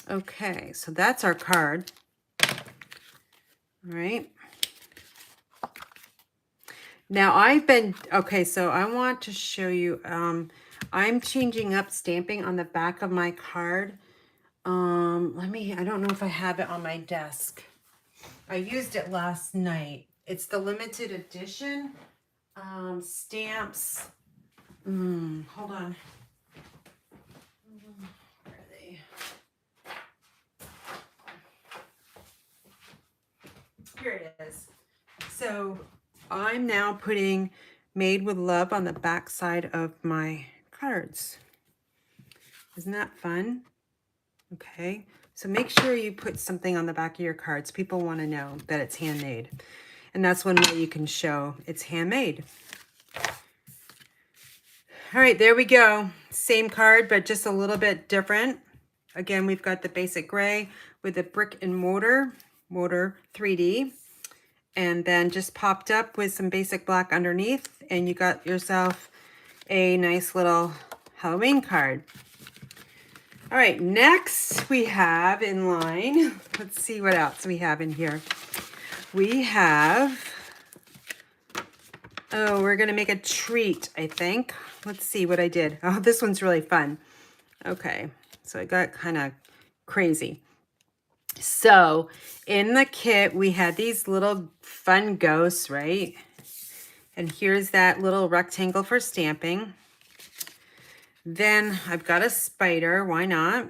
Okay, so that's our card. All right. Now okay, so I want to show you, I'm changing up stamping on the back of my card. I don't know if I have it on my desk. I used it last night. It's the limited edition stamps. Hold on. Where are they? Here it is. So I'm now putting Made with Love on the back side of my cards. Isn't that fun? Okay, so make sure you put something on the back of your cards. People want to know that it's handmade. And that's one way you can show it's handmade. All right, there we go. Same card, but just a little bit different. Again, we've got the basic gray with the brick and mortar 3D. And then just popped up with some basic black underneath, and you got yourself a nice little Halloween card. All right, next we have in line, let's see what else we have in here. We have Oh, we're gonna make a treat, I think. Let's see what I did. Oh, this one's really fun. Okay, so I got kind of crazy. So in the kit, we had these little fun ghosts, right? And here's that little rectangle for stamping. Then I've got a spider, why not?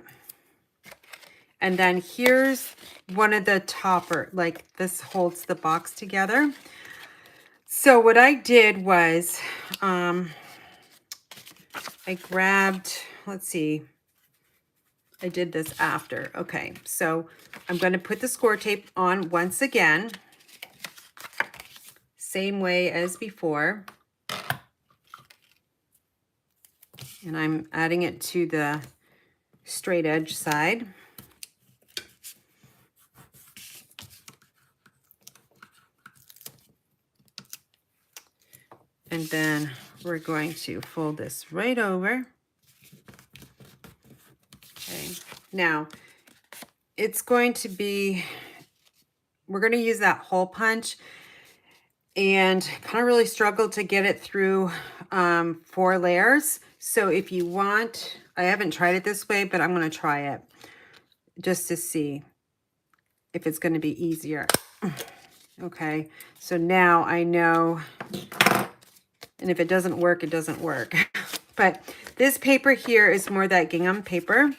And then here's one of the topper, like this holds the box together. So what I did was, I grabbed, let's see, I did this after. Okay, so I'm going to put the score tape on once again, same way as before. And I'm adding it to the straight edge side. And then we're going to fold this right over. Okay, now it's going to be, we're going to use that hole punch and kind of really struggle to get it through 4 layers. So if you want, I haven't tried it this way, but I'm going to try it just to see if it's going to be easier. Okay, so now I know, and if it doesn't work, it doesn't work. But this paper here is more that gingham paper.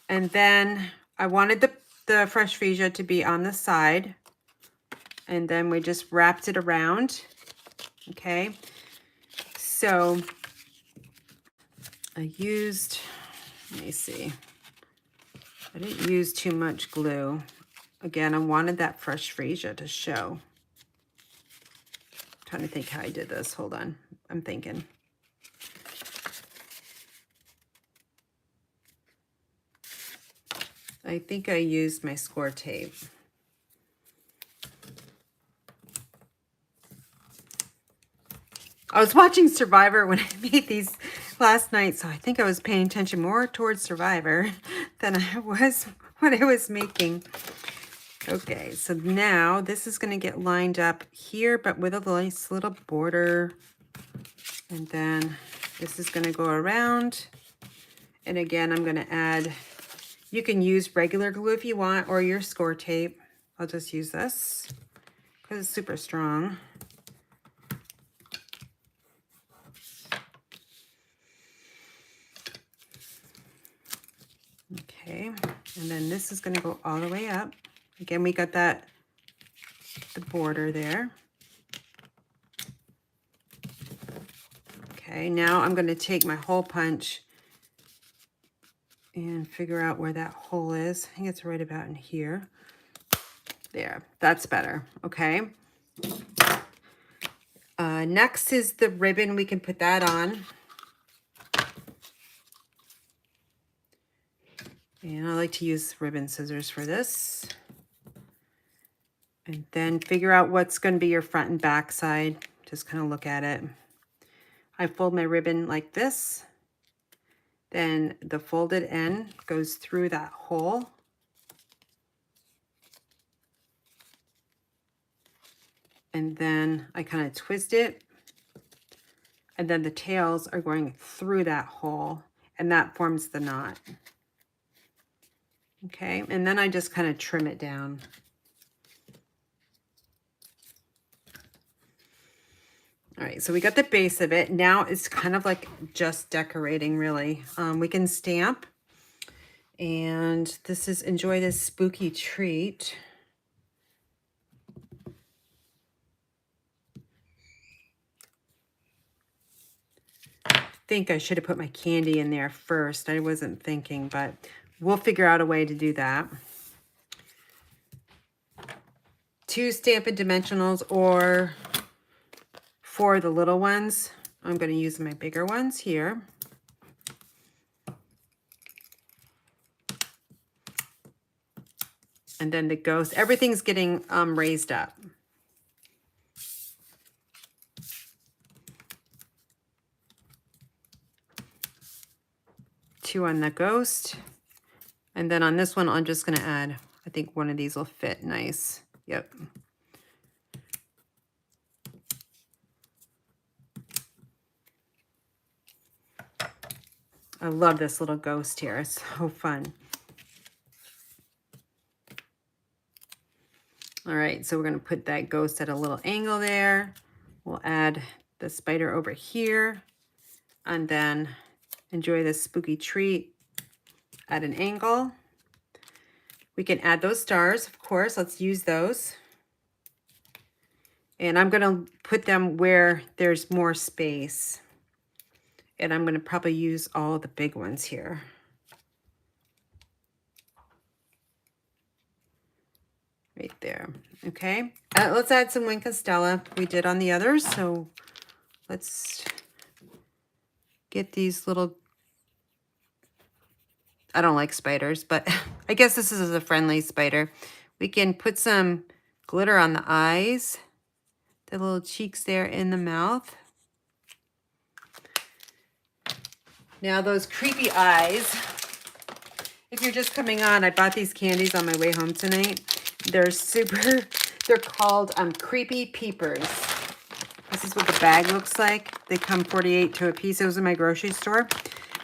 And then I wanted the fresh freesia to be on the side. And then we just wrapped it around. Okay, so I used, let me see, I didn't use too much glue. Again, I wanted that fresh freesia to show. I'm trying to think how I did this. Hold on, I'm thinking. I think I used my score tape. I was watching Survivor when I made these last night, so I think I was paying attention more towards Survivor than I was when I was making. Okay, so now this is going to get lined up here, but with a nice little border. And then this is going to go around. And again, I'm going to add, you can use regular glue if you want, or your score tape. I'll just use this because it's super strong. Okay, and then this is going to go all the way up. Again, we got that, the border there. Okay, now I'm going to take my hole punch and figure out where that hole is. I think it's right about in here. There, that's better. Okay. Next is the ribbon. We can put that on. And I like to use ribbon scissors for this. And then figure out what's going to be your front and back side. Just kind of look at it. I fold my ribbon like this. Then the folded end goes through that hole. And then I kind of twist it. And then the tails are going through that hole. And that forms the knot. Okay, and then I just kind of trim it down. All right, so we got the base of it. Now it's kind of like just decorating, really. We can stamp. And this is enjoy this spooky treat. I think I should have put my candy in there first. I wasn't thinking, but we'll figure out a way to do that. 2 Stampin' dimensionals, or for the little ones, I'm going to use my bigger ones here. And then the ghost, everything's getting raised up. Two on the ghost. And then on this one, I'm just going to add, I think one of these will fit nice. Yep. I love this little ghost here. It's so fun. All right, so we're going to put that ghost at a little angle there. We'll add the spider over here, and then enjoy this spooky treat at an angle. We can add those stars, of course. Let's use those. And I'm going to put them where there's more space. And I'm going to probably use all the big ones here. Right there. Okay. Let's add some Wink of Stella. We did on the others. So let's get these little... I don't like spiders, but I guess this is a friendly spider. We can put some glitter on the eyes, the little cheeks there in the mouth. Now those creepy eyes, if you're just coming on, I bought these candies on my way home tonight. They're called Creepy Peepers. This is what the bag looks like. They come 48 to a piece. Those in my grocery store.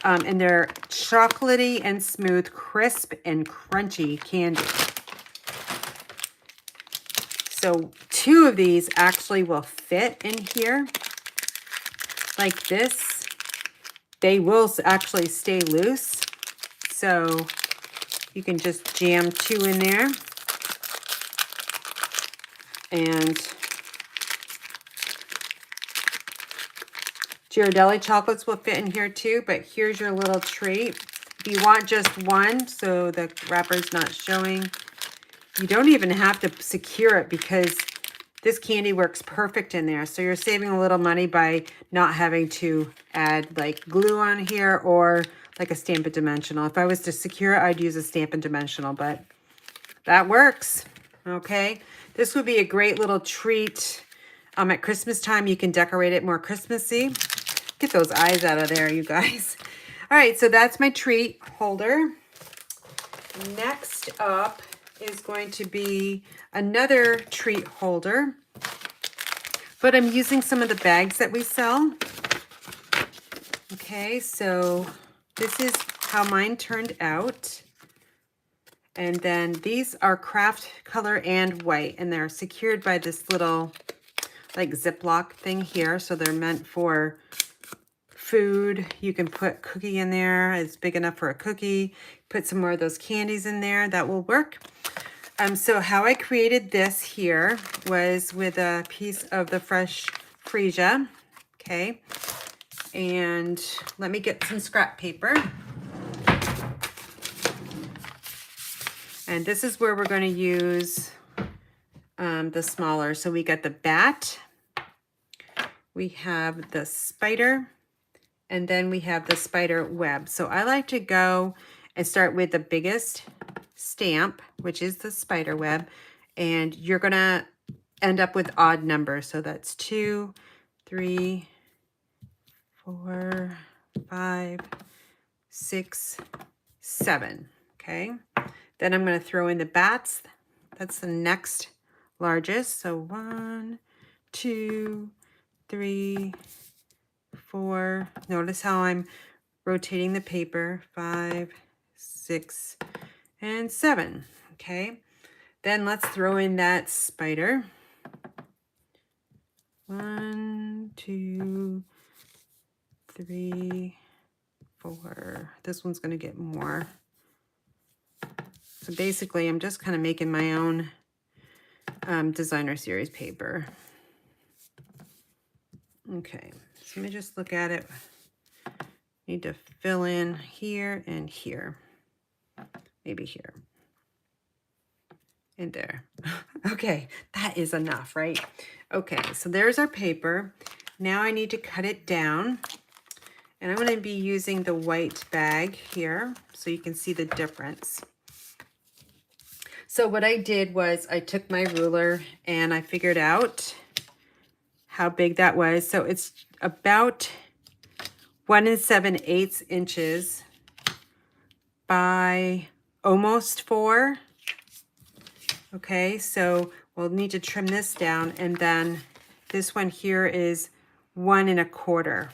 And they're chocolatey and smooth, crisp and crunchy candy. So 2 of these actually will fit in here like this. They will actually stay loose. So you can just jam 2 in there. And Ghirardelli chocolates will fit in here too, but here's your little treat. If you want just one, so the wrapper's not showing, you don't even have to secure it because this candy works perfect in there. So you're saving a little money by not having to add like glue on here or like a Stampin' Dimensional. If I was to secure it, I'd use a Stampin' Dimensional, but that works. Okay. This would be a great little treat. At Christmas time, you can decorate it more Christmassy. Get those eyes out of there, you guys. All right, so that's my treat holder. Next up is going to be another treat holder, but I'm using some of the bags that we sell. Okay, so this is how mine turned out. And then these are craft color and white, and they're secured by this little like Ziploc thing here. So they're meant for food. You can put cookie in there. It's big enough for a cookie. Put some more of those candies in there. That will work. So how I created this here was with a piece of the fresh freesia. Okay. And let me get some scrap paper. And this is where we're going to use the smaller. So we got the bat, we have the spider, and then we have the spider web. So I like to go and start with the biggest stamp, which is the spider web. And you're going to end up with odd numbers. So that's 2, 3, 4, 5, 6, 7. Okay. Then I'm going to throw in the bats. That's the next largest. So 1, 2, 3, 4. Notice how I'm rotating the paper. 5, 6, and 7. Okay. Then let's throw in that spider. 1, 2, 3, 4. This one's going to get more. So basically, I'm just kind of making my own designer series paper. Okay, so let me just look at it. Need to fill in here and here. Maybe here. And there. Okay, that is enough, right? Okay, so there's our paper. Now I need to cut it down. And I'm going to be using the white bag here so you can see the difference. So what I did was I took my ruler and I figured out how big that was. So it's about 1 7/8 inches by almost 4. Okay, so we'll need to trim this down, and then this one here is 1 1/4.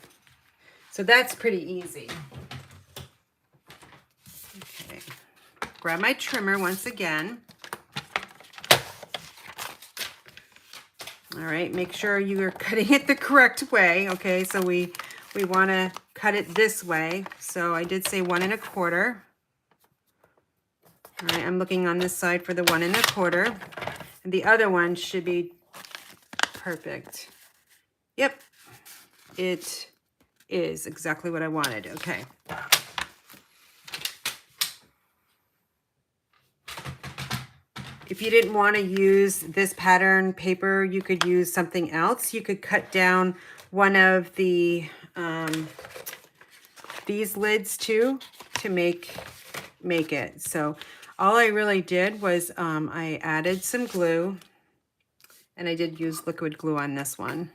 So that's pretty easy. grab my trimmer once again. All right, make sure you are cutting it the correct way. Okay, so we want to cut it this way. So I did say 1 1/4. All right, I'm looking on this side for the 1 1/4. And the other one should be perfect. Yep, it is exactly what I wanted. Okay. If you didn't want to use this pattern paper, you could use something else. You could cut down one of the these lids too to make it. So all I really did was I added some glue, and I did use liquid glue on this one.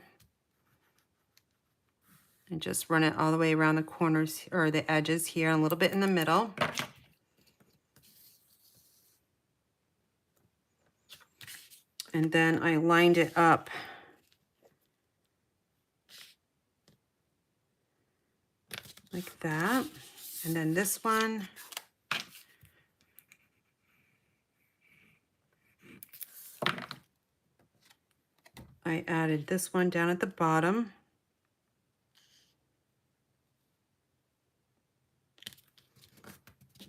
And just run it all the way around the corners or the edges here, a little bit in the middle. And then I lined it up like that. And then this one, I added this one down at the bottom.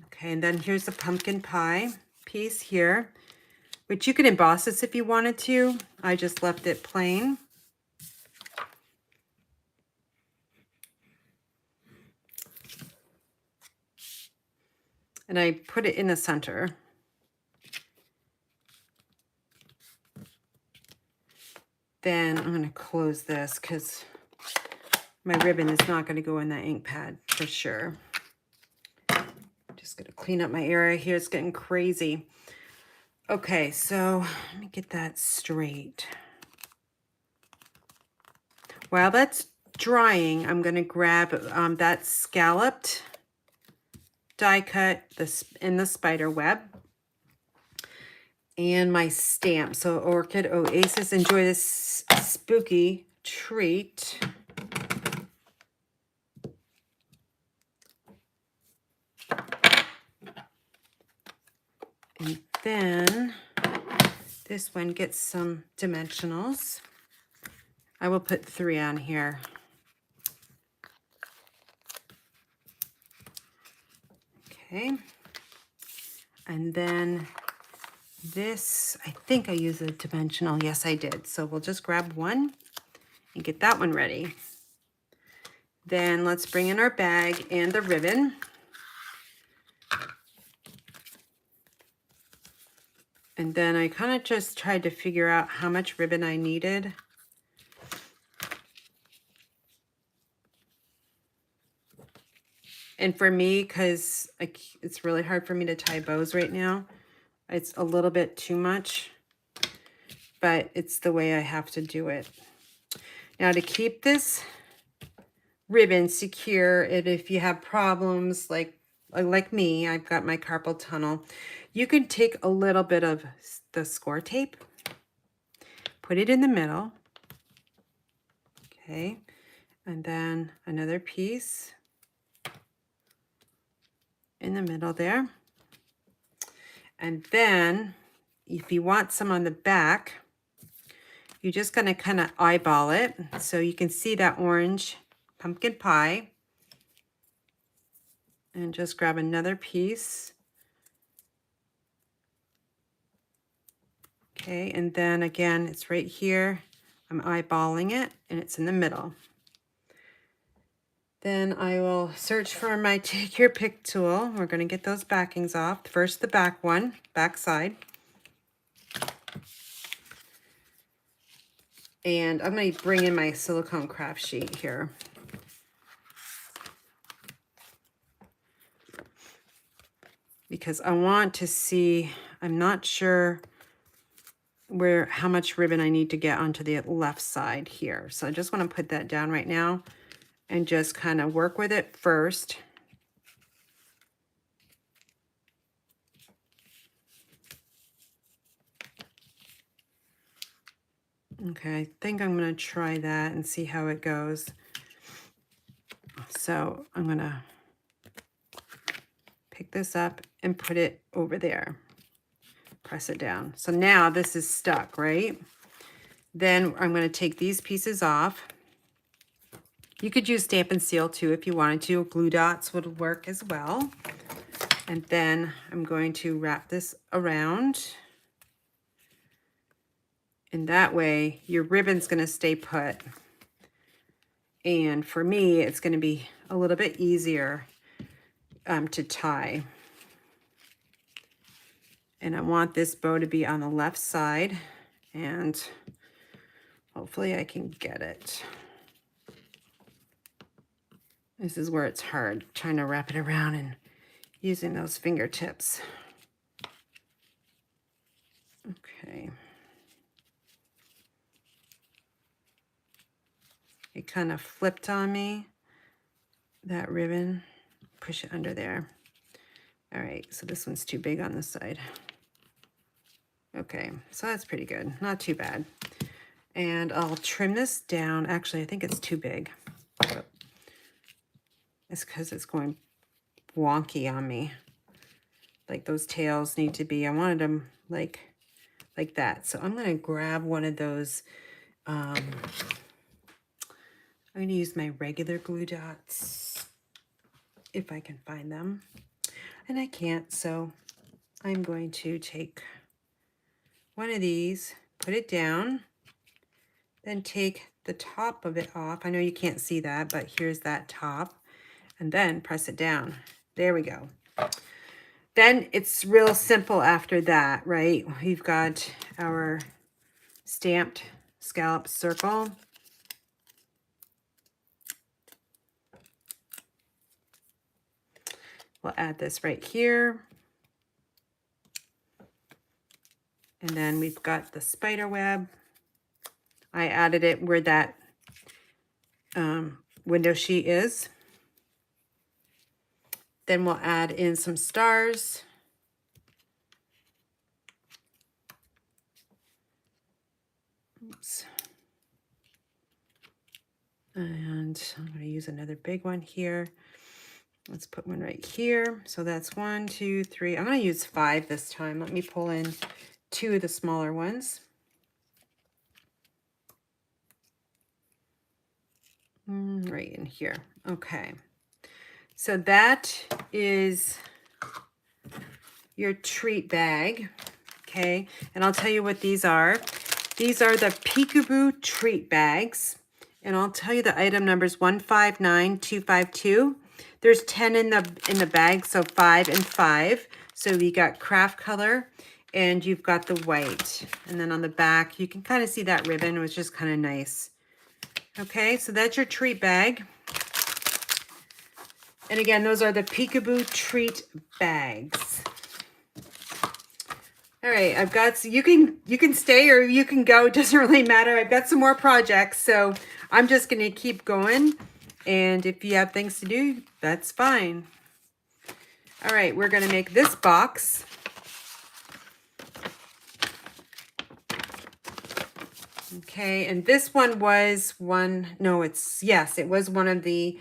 Okay, and then here's the pumpkin pie piece here, which you could emboss this if you wanted to. I just left it plain. And I put it in the center. Then I'm going to close this because my ribbon is not going to go in that ink pad for sure. Just going to clean up my area here. It's getting crazy. Okay, so let me get that straight. While that's drying, I'm going to grab that scalloped die cut in the spider web and my stamp. So Orchid Oasis, enjoy this spooky treat. And then this one gets some dimensionals. I will put 3 on here. Okay. And then this, I think I used a dimensional. Yes, I did. So we'll just grab one and get that one ready. Then let's bring in our bag and the ribbon. And then I kind of just tried to figure out how much ribbon I needed. And for me, because it's really hard for me to tie bows right now, it's a little bit too much, but it's the way I have to do it. Now to keep this ribbon secure, and if you have problems like me, I've got my carpal tunnel, you can take a little bit of the score tape, put it in the middle, okay, and then another piece in the middle there. And then if you want some on the back, you're just going to kind of eyeball it so you can see that orange pumpkin pie. And just grab another piece. Okay, and then again, it's right here. I'm eyeballing it, and it's in the middle. Then I will search for my Take Your Pick tool. We're going to get those backings off. First, the back one, back side. And I'm going to bring in my silicone craft sheet here. Because I want to see, I'm not sure how much ribbon I need to get onto the left side here. So I just want to put that down right now and just kind of work with it first. Okay, I think I'm going to try that and see how it goes. So I'm going to pick this up and put it over there. Press it down. So now this is stuck, right? Then I'm going to take these pieces off. You could use Stampin' Seal too if you wanted to. Glue dots would work as well. And then I'm going to wrap this around. And that way your ribbon's going to stay put. And for me, it's going to be a little bit easier to tie. And I want this bow to be on the left side, and hopefully I can get it. This is where it's hard, trying to wrap it around and using those fingertips. Okay. It kind of flipped on me, that ribbon. Push it under there. All right, so this one's too big on this side. Okay, so that's pretty good. Not too bad. And I'll trim this down. Actually, I think it's too big. It's because it's going wonky on me. Like those tails need to be, I wanted them like that. So I'm going to grab one of those. I'm going to use my regular glue dots if I can find them. And I can't, so I'm going to take one of these, put it down, then take the top of it off. I know you can't see that, but here's that top, and then press it down. There we go. Then it's real simple after that, right? We've got our stamped scallop circle. We'll add this right here. And then we've got the spider web. I added it where that window sheet is. Then we'll add in some stars. Oops. And I'm going to use another big one here. Let's put one right here. So that's 1, 2, 3. I'm going to use 5 this time. Let me pull in 2 of the smaller ones. Right in here. Okay. So that is your treat bag. Okay. And I'll tell you what these are. These are the Peekaboo treat bags. And I'll tell you the item numbers 159252. There's 10 in the bag, so 5 and 5. So you got craft color and you've got the white. And then on the back, you can kind of see that ribbon, which is kind of nice. Okay, so that's your treat bag. And again, those are the Peekaboo treat bags. All right, I've got, so you can stay or you can go, it doesn't really matter. I've got some more projects, so I'm just going to keep going. And if you have things to do, that's fine. All right, we're going to make this box. Okay, and this one was it was one of the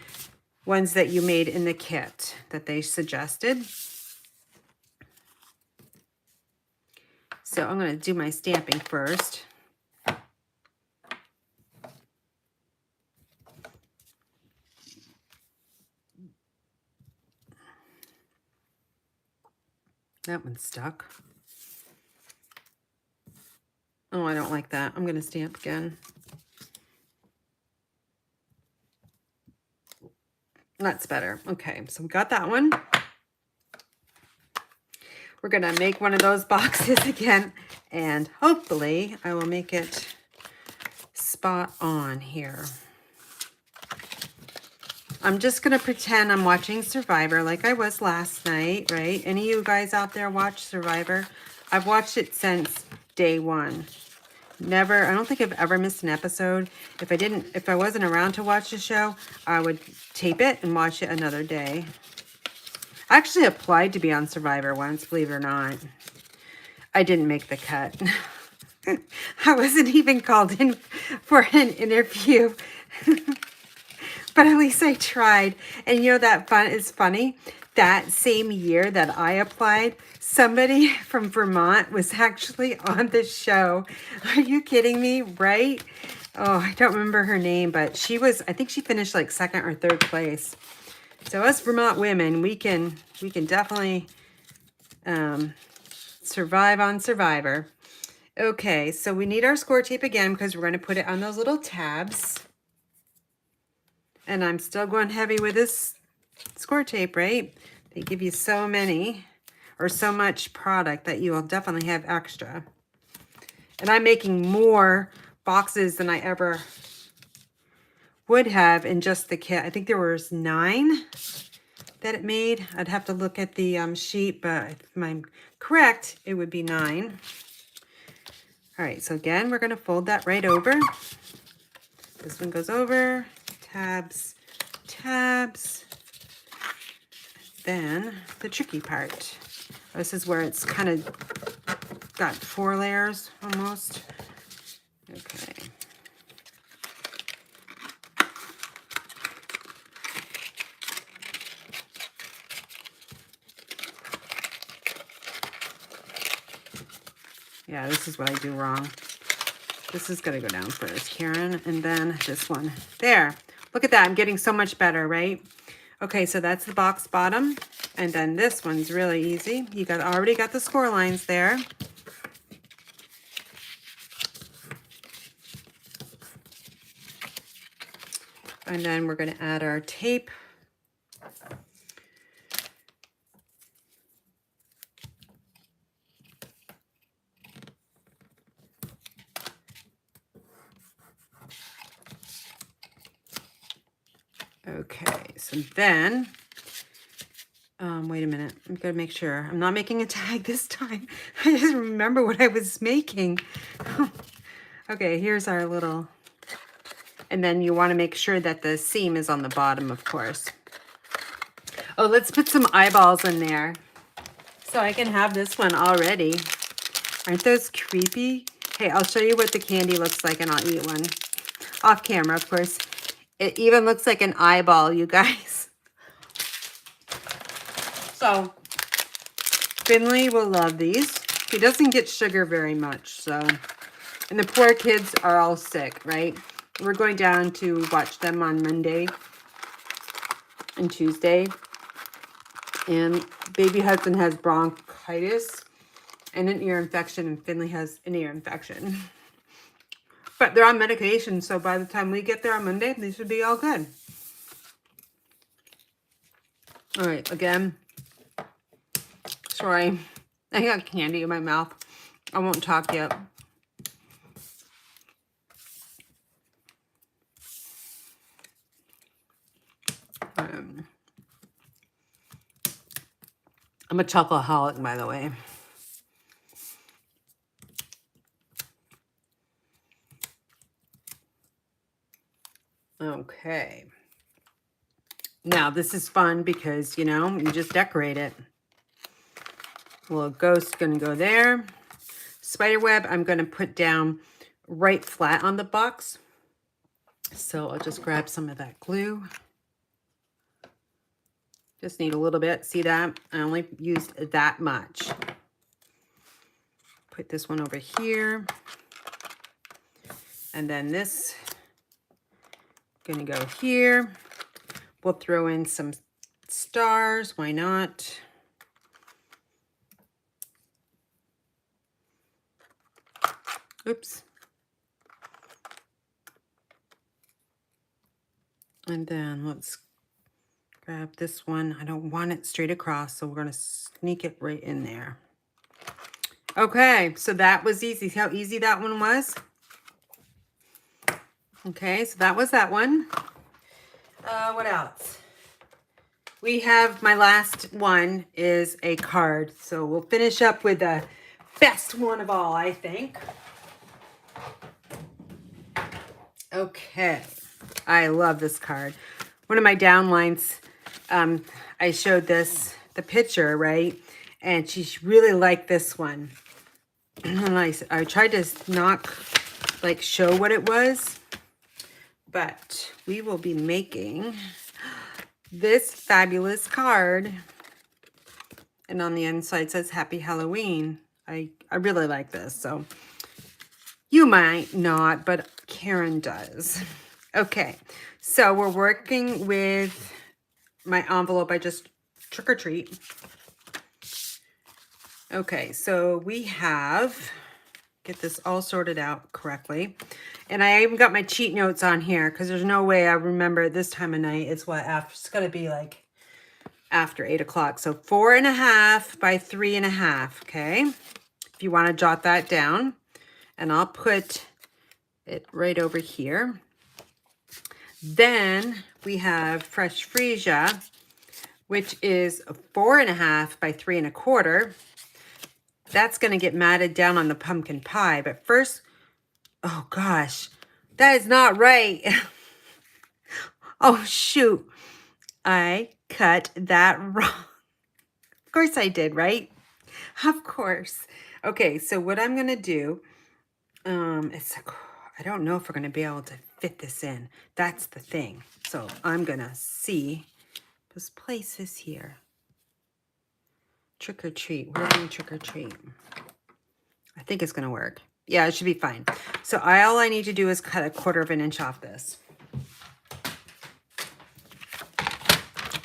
ones that you made in the kit that they suggested. So I'm going to do my stamping first. That one's stuck. Oh, I don't like that. I'm going to stamp again. That's better. Okay, so we got that one. We're going to make one of those boxes again, and hopefully I will make it spot on here. I'm just going to pretend I'm watching Survivor like I was last night, right? Any of you guys out there watch Survivor? I've watched it since day one. Never, I don't think I've ever missed an episode. If I wasn't around to watch the show, I would tape it and watch it another day. I actually applied to be on Survivor once, believe it or not. I didn't make the cut. I wasn't even called in for an interview. but at least I tried. And you know that fun is funny? That same year that I applied, somebody from Vermont was actually on the show. Are you kidding me? Right? Oh, I don't remember her name, but she was, I think she finished like second or third place. So us Vermont women, we can definitely survive on Survivor. Okay, so we need our score tape again because we're going to put it on those little tabs. And I'm still going heavy with this score tape, right? They give you so many or so much product that you will definitely have extra. And I'm making more boxes than I ever would have in just the kit. I think there was 9 that it made. I'd have to look at the sheet, but if I'm correct, it would be 9. All right, so again, we're going to fold that right over. This one goes over, tabs, tabs. Then the tricky part. This is where it's kind of got 4 layers almost. Okay. Yeah, this is what I do wrong. This is going to go down first, Karen, and then this one. There. Look at that. I'm getting so much better, right? Okay, so that's the box bottom. And then this one's really easy. You already got the score lines there. And then we're going to add our tape. Okay, so then, wait a minute. I'm going to make sure. I'm not making a tag this time. I just remember what I was making. Okay, here's our little, and then you want to make sure that the seam is on the bottom, of course. Oh, let's put some eyeballs in there. So I can have this one already. Aren't those creepy? Hey, I'll show you what the candy looks like and I'll eat one. Off camera, of course. It even looks like an eyeball, you guys. So, Finley will love these. He doesn't get sugar very much, so. And the poor kids are all sick, right? We're going down to watch them on Monday and Tuesday. And baby husband has bronchitis and an ear infection, and Finley has an ear infection. But they're on medication, so by the time we get there on Monday, they should be all good. All right, again, sorry. I got candy in my mouth. I won't talk yet. I'm a chocoholic, by the way. Okay. Now, this is fun because, you know, you just decorate it. Little ghost going to go there. Spider web, I'm going to put down right flat on the box. So I'll just grab some of that glue. Just need a little bit. See that? I only used that much. Put this one over here. And then this going to go here. We'll throw in some stars. Why not? Oops. And then let's grab this one. I don't want it straight across, so we're going to sneak it right in there. Okay, so that was easy. See how easy that one was? Okay, so that was that one. What else? We have, my last one is a card. So we'll finish up with the best one of all, I think. Okay. I love this card. One of my downlines, I showed this, the picture, right? And she really liked this one. And I tried to not, like, show what it was. but we will be making this fabulous card. And on the inside says Happy Halloween. I really like this, so you might not, but Karen does. Okay, so we're working with my envelope. I just trick or treat. Okay, so we have, get this all sorted out correctly. And I even got my cheat notes on here because there's no way I remember at this time of night. It's what, after, it's got to be like after 8 o'clock. So 4.5 by 3.5, okay? If you want to jot that down. And I'll put it right over here. Then we have fresh freesia, which is 4.5 by 3.25. That's going to get matted down on the pumpkin pie. But first, oh gosh, that is not right. Oh shoot, I cut that wrong. Of course I did, right? Of course. Okay, so what I'm going to do, I don't know if we're going to be able to fit this in. That's the thing. So I'm going to see. Let's place this here. Trick or treat. Where do we trick or treat? I think it's going to work. Yeah, it should be fine. So all I need to do is cut 1/4 inch off this.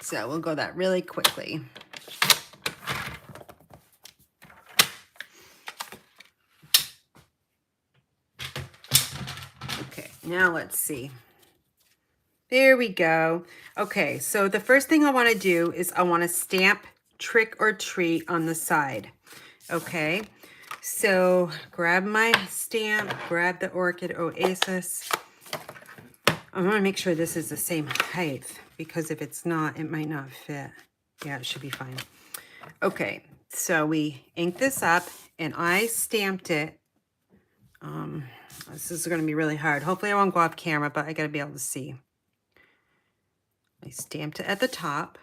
So we'll go that really quickly. Okay, now let's see. There we go. Okay, so the first thing I want to do is I want to stamp trick or treat on the side. Okay, so grab my stamp, grab the Orchid Oasis. I want to make sure this is the same height because if it's not, it might not fit. Yeah, it should be fine. Okay, so we inked this up and I stamped it. This is going to be really hard. Hopefully I won't go off camera, but I got to be able to see. I stamped it at the top,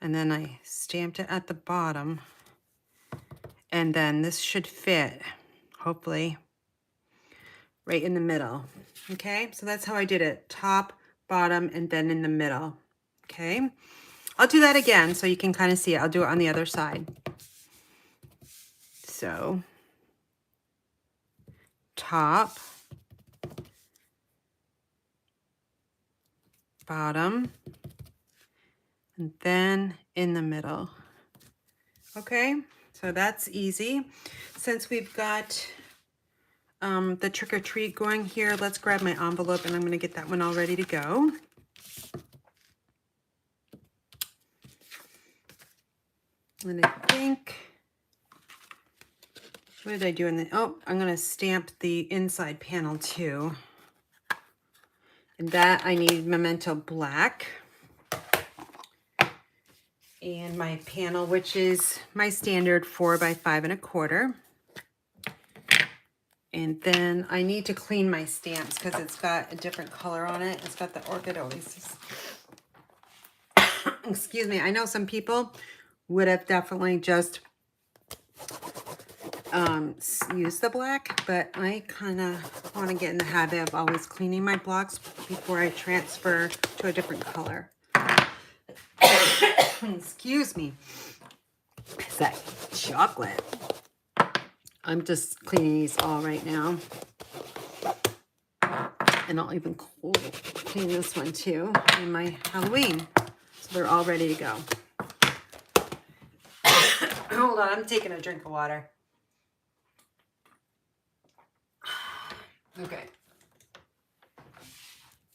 and then I stamped it at the bottom, and then this should fit, hopefully, right in the middle. Okay, so that's how I did it. Top, bottom, and then in the middle. Okay, I'll do that again so you can kind of see it. I'll do it on the other side. So, top, bottom, and then in the middle. Okay, so that's easy. Since we've got the trick or treat going here, let's grab my envelope and I'm going to get that one all ready to go. And I think, what did I do in the, oh, I'm going to stamp the inside panel too. And that I need Memento Black. And my panel, which is my standard 4 by 5.25. And then I need to clean my stamps because it's got a different color on it. It's got the Orchid Oasis. Excuse me. I know some people would have definitely just used the black, but I kind of want to get in the habit of always cleaning my blocks before I transfer to a different color. Excuse me. Is that chocolate? I'm just cleaning these all right now. And I'll even clean this one too in my Halloween. So they're all ready to go. Hold on, I'm taking a drink of water. Okay.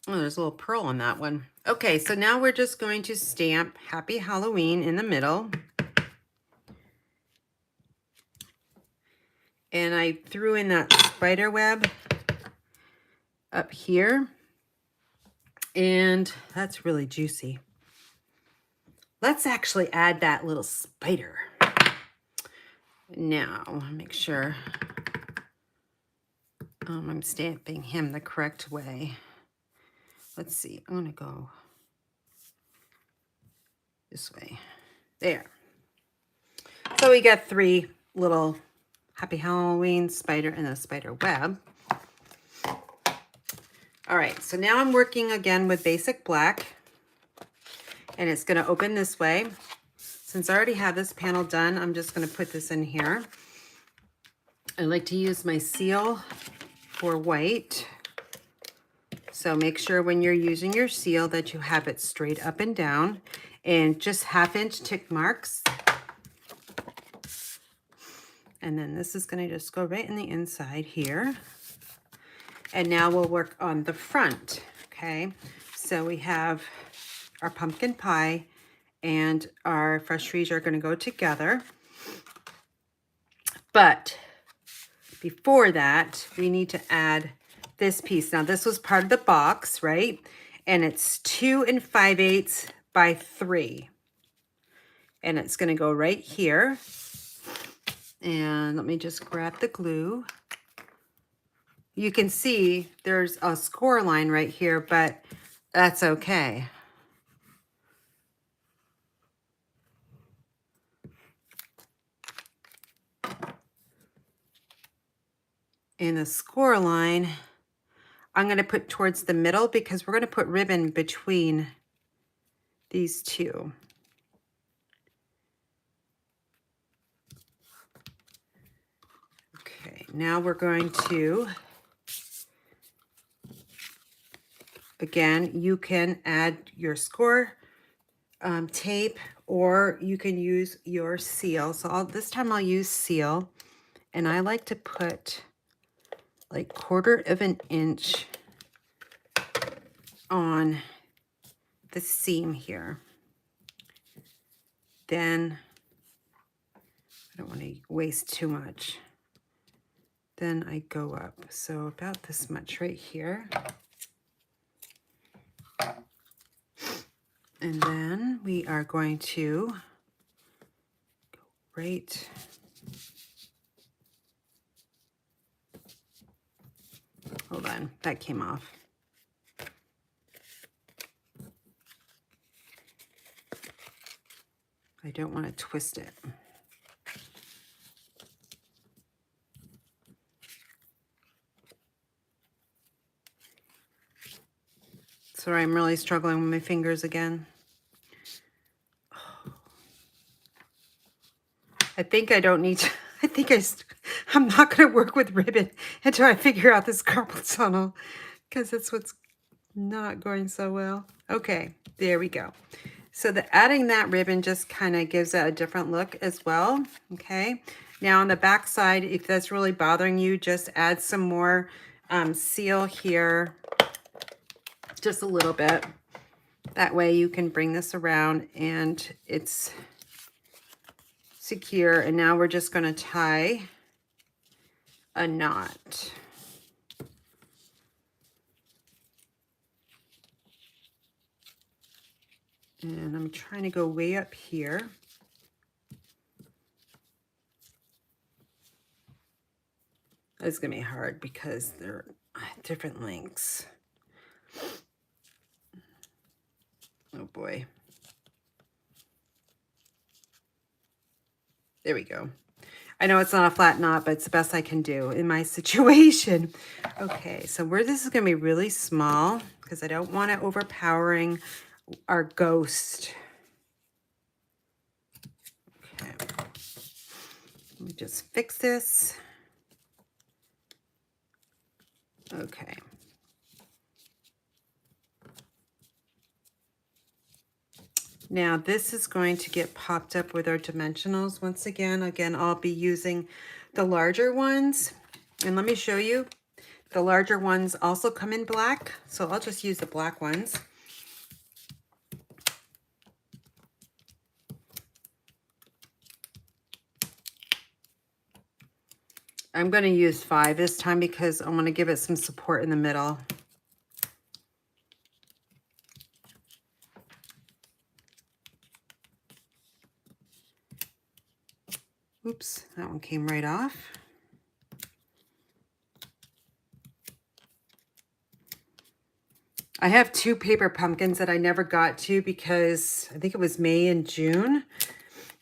Oh, there's a little pearl on that one. Okay, so now we're just going to stamp Happy Halloween in the middle. And I threw in that spider web up here. And that's really juicy. Let's actually add that little spider. Now, make sure I'm stamping him the correct way. Let's see, I'm gonna go this way. There. So we got 3 little Happy Halloween spider and a spider web. All right, so now I'm working again with basic black, and it's going to open this way. Since I already have this panel done, I'm just going to put this in here. I like to use my seal for white. So make sure when you're using your seal that you have it straight up and down, and just 1/2 inch tick marks. And then this is going to just go right in the inside here. And now we'll work on the front, okay? So we have our pumpkin pie and our fresh trees are going to go together. But before that, we need to add this piece. Now, this was part of the box, right? And it's 2 5/8 by 3. And it's going to go right here. And let me just grab the glue. You can see there's a score line right here, but that's okay. And the score line, I'm going to put towards the middle because we're going to put ribbon between these two. Okay, now we're going to, again, you can add your score tape, or you can use your seal. So this time I'll use seal, and I like to put like 1/4 of an inch on the seam here. Then I don't want to waste too much. Then I go up, so about this much right here. And then we are going to go right hold on, that came off. I don't want to twist it. Sorry, I'm really struggling with my fingers again. I think I don't need to, I think I'm not going to work with ribbon until I figure out this carpal tunnel, because that's what's not going so well. Okay, there we go. So adding that ribbon just kind of gives it a different look as well. Okay, now on the back side, if that's really bothering you, just add some more seal here, just a little bit. That way you can bring this around and it's secure. And now we're just going to tie a knot. And I'm trying to go way up here. It's going to be hard because they're different lengths. Oh boy. There we go. I know it's not a flat knot, but it's the best I can do in my situation. Okay, so where this is going to be really small because I don't want it overpowering our ghost. Okay. Let me just fix this. Okay. Now this is going to get popped up with our dimensionals once again. Again, I'll be using the larger ones. And let me show you, the larger ones also come in black. So I'll just use the black ones. I'm going to use 5 this time because I want to give it some support in the middle. Oops, that one came right off. I have 2 paper pumpkins that I never got to because I think it was May and June.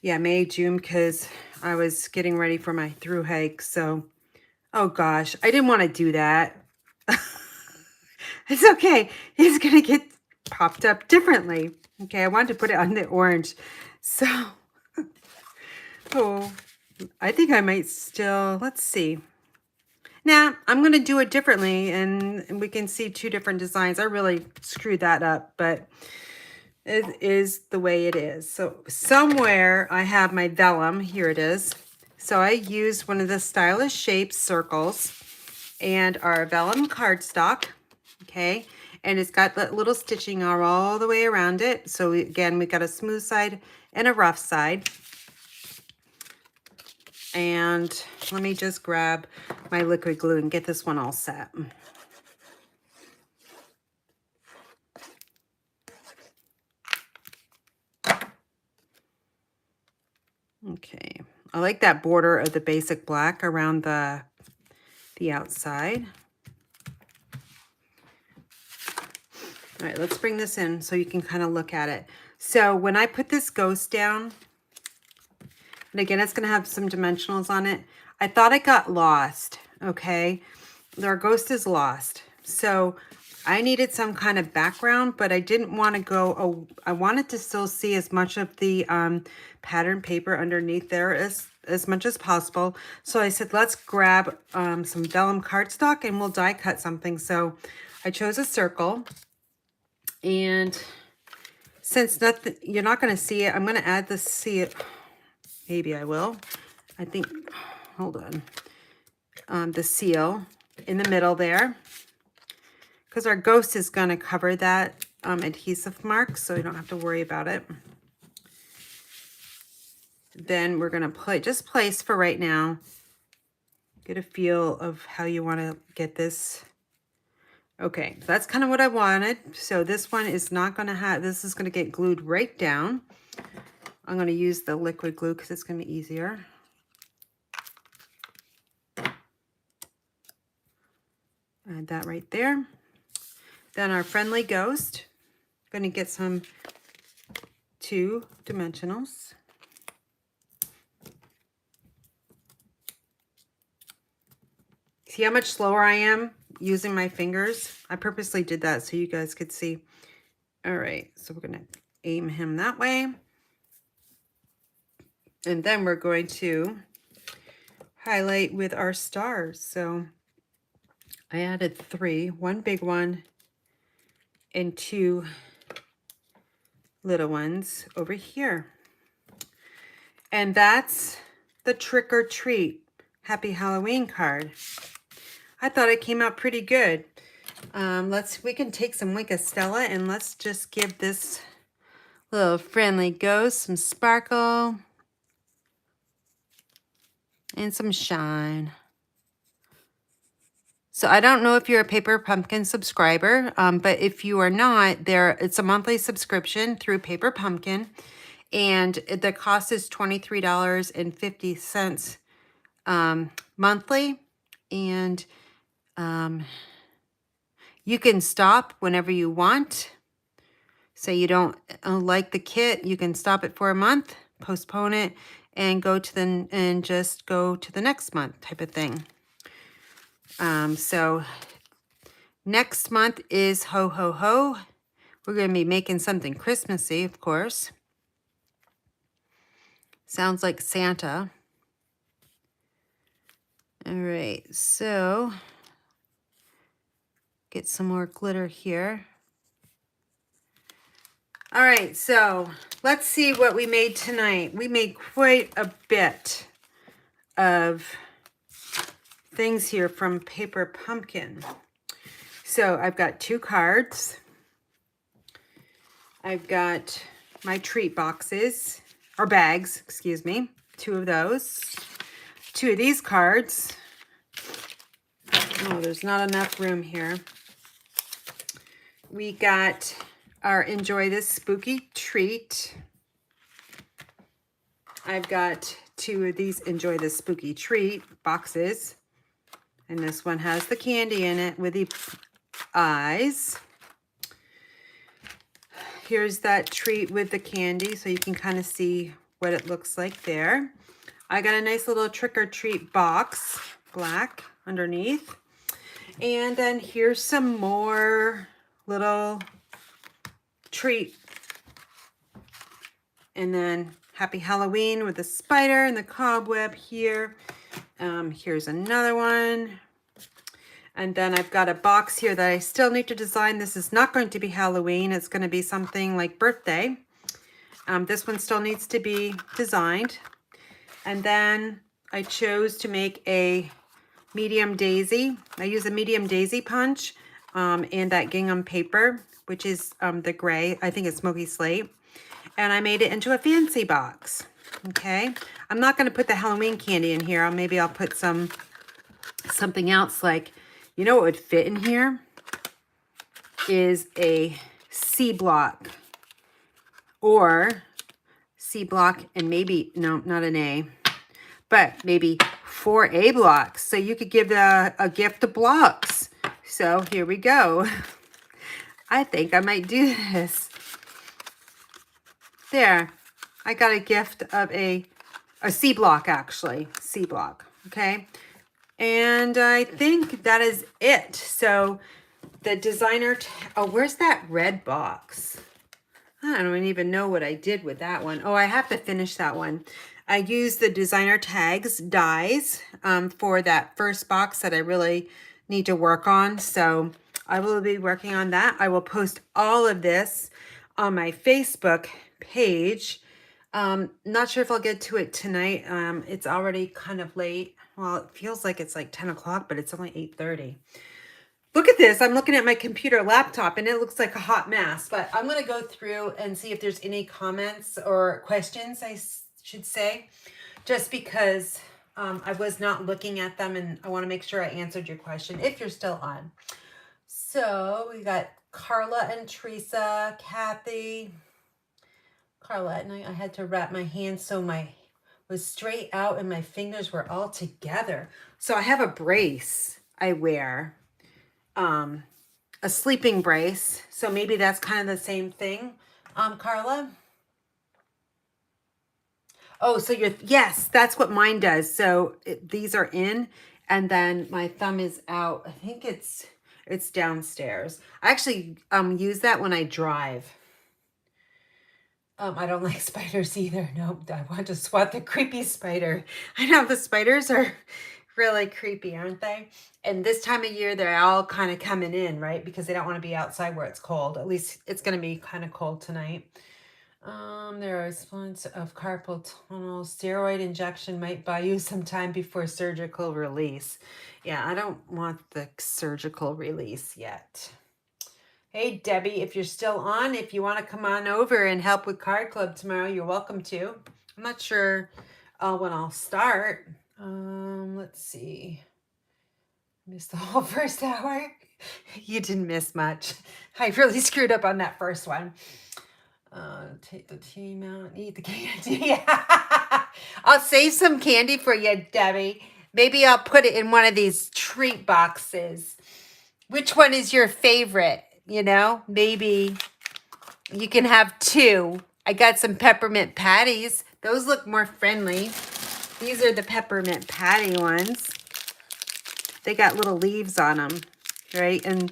Yeah, May, June, because I was getting ready for my through hike. So, oh gosh, I didn't want to do that. It's okay. It's going to get popped up differently. Okay, I wanted to put it on the orange. So, oh, I think I might still, let's see. Now, I'm going to do it differently, and we can see two different designs. I really screwed that up, but it is the way it is. So somewhere I have my vellum. Here it is. So I used one of the Stylish Shapes circles and our vellum cardstock. Okay. And it's got that little stitching all the way around it. So again, we've got a smooth side and a rough side. And let me just grab my liquid glue and get this one all set. Okay, I like that border of the basic black around the outside. All right, let's bring this in so you can kind of look at it. So when I put this ghost down, and again, it's going to have some dimensionals on it, I thought it got lost, okay? Our ghost is lost. So I needed some kind of background, but I didn't want to go, I wanted to still see as much of the pattern paper underneath there as much as possible. So I said, let's grab some vellum cardstock and we'll die cut something. So I chose a circle, and since nothing, you're not going to see it, I'm going to add the seal. Maybe I will. I think, hold on. The seal in the middle there, because our ghost is going to cover that adhesive mark, so you don't have to worry about it. Then we're going to just place for right now. Get a feel of how you want to get this. Okay, so that's kind of what I wanted. So this one is not going to have, this is going to get glued right down. I'm going to use the liquid glue because it's going to be easier. Add that right there. Then our friendly ghost. Going to get some 2 dimensionals. See how much slower I am using my fingers? I purposely did that so you guys could see. All right, so we're going to aim him that way. And then we're going to highlight with our stars. So I added 3, 1 big one and 2 little ones over here. And that's the trick or treat Happy Halloween card. I thought it came out pretty good. We can take some Wink of Stella and let's just give this little friendly ghost some sparkle and some shine. So I don't know if you're a Paper Pumpkin subscriber, but if you are not, it's a monthly subscription through Paper Pumpkin, and the cost is $23.50 monthly, and you can stop whenever you want. Say you don't like the kit, you can stop it for a month, postpone it, and just go to the next month type of thing. So next month is Ho Ho Ho. We're going to be making something Christmassy, of course. Sounds like Santa. All right, so get some more glitter here. All right, so let's see what we made tonight. We made quite a bit of things here from Paper Pumpkin. So I've got 2 cards. I've got my treat boxes, or bags, excuse me. 2 of those. 2 of these cards. Oh, there's not enough room here. We got our Enjoy This Spooky Treat. I've got 2 of these Enjoy This Spooky Treat boxes. And this one has the candy in it with the eyes. Here's that treat with the candy, so you can kind of see what it looks like there. I got a nice little trick or treat box, black underneath. And then here's some more little treat. And then Happy Halloween with the spider and the cobweb here. Here's another one. And then I've got a box here that I still need to design. This is not going to be Halloween. It's going to be something like birthday. This one still needs to be designed. And then I chose to make a medium daisy. I use a medium daisy punch and that gingham paper, which is the gray. I think it's smoky slate. And I made it into a fancy box. Okay. I'm not going to put the Halloween candy in here. Maybe I'll put something else like, you know what would fit in here? Is a C block. Or C block and maybe, no, not an A. But maybe 4 A blocks. So you could give a gift of blocks. So here we go. I think I might do this. There. I got a gift of a C block, actually. C block. Okay. And I think that is it. So the designer, oh, where's that red box? I don't even know what I did with that one. Oh, I have to finish that one. I used the designer tags dies for that first box that I really need to work on. So I will be working on that. I will post all of this on my Facebook page. Not sure if I'll get to it tonight. It's already kind of late. Well, it feels like it's like 10 o'clock, but it's only 8:30. Look at this. I'm looking at my computer laptop and it looks like a hot mess, but I'm going to go through and see if there's any comments or questions, I should say, just because I was not looking at them and I want to make sure I answered your question if you're still on. So we got Carla and Teresa, Kathy. Carla, at night I had to wrap my hands so my was straight out and my fingers were all together. So I have a brace I wear. A sleeping brace. So maybe that's kind of the same thing. Carla? Oh, so yes, that's what mine does. So these are in and then my thumb is out. I think it's downstairs. I actually use that when I drive. I don't like spiders either. Nope, I want to swat the creepy spider. I know the spiders are really creepy, aren't they? And this time of year, they're all kind of coming in, right? Because they don't want to be outside where it's cold. At least it's going to be kind of cold tonight. There are signs of carpal tunnel. Steroid injection might buy you some time before surgical release. Yeah, I don't want the surgical release yet. Hey, Debbie, if you're still on, if you want to come on over and help with Card Club tomorrow, you're welcome to. I'm not sure when I'll start. Let's see. Missed the whole first hour. You didn't miss much. I really screwed up on that first one. Take the team out, eat the candy. I'll save some candy for you, Debbie. Maybe I'll put it in one of these treat boxes. Which one is your favorite? You know, maybe you can have 2. I got some peppermint patties. Those look more friendly. These are the peppermint patty ones. They got little leaves on them, right? And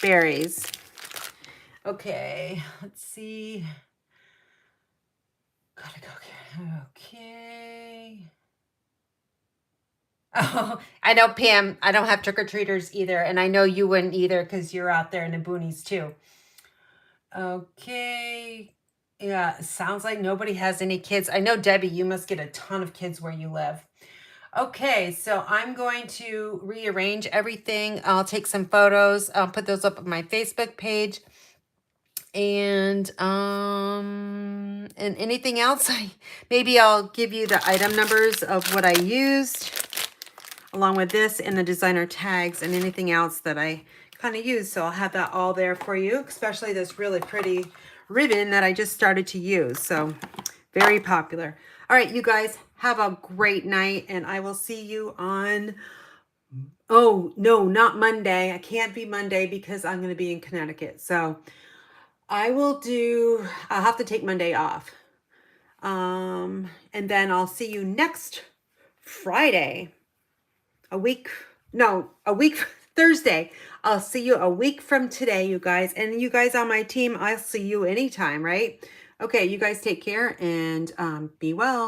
berries. Okay, let's see. Gotta go. Okay. Oh, I know, Pam. I don't have trick-or-treaters either. And I know you wouldn't either because you're out there in the boonies too. Okay. Yeah, sounds like nobody has any kids. I know, Debbie, you must get a ton of kids where you live. Okay, so I'm going to rearrange everything. I'll take some photos. I'll put those up on my Facebook page. And anything else, maybe I'll give you the item numbers of what I used along with this and the designer tags and anything else that I kind of use. So I'll have that all there for you, especially this really pretty ribbon that I just started to use. So very popular. All right, you guys have a great night and I will see you on, oh no, not Monday. I can't be Monday because I'm going to be in Connecticut. So I'll have to take Monday off. And then I'll see you next Friday. A week Thursday. I'll see you a week from today, you guys. And you guys on my team, I'll see you anytime, right? Okay, you guys take care and be well.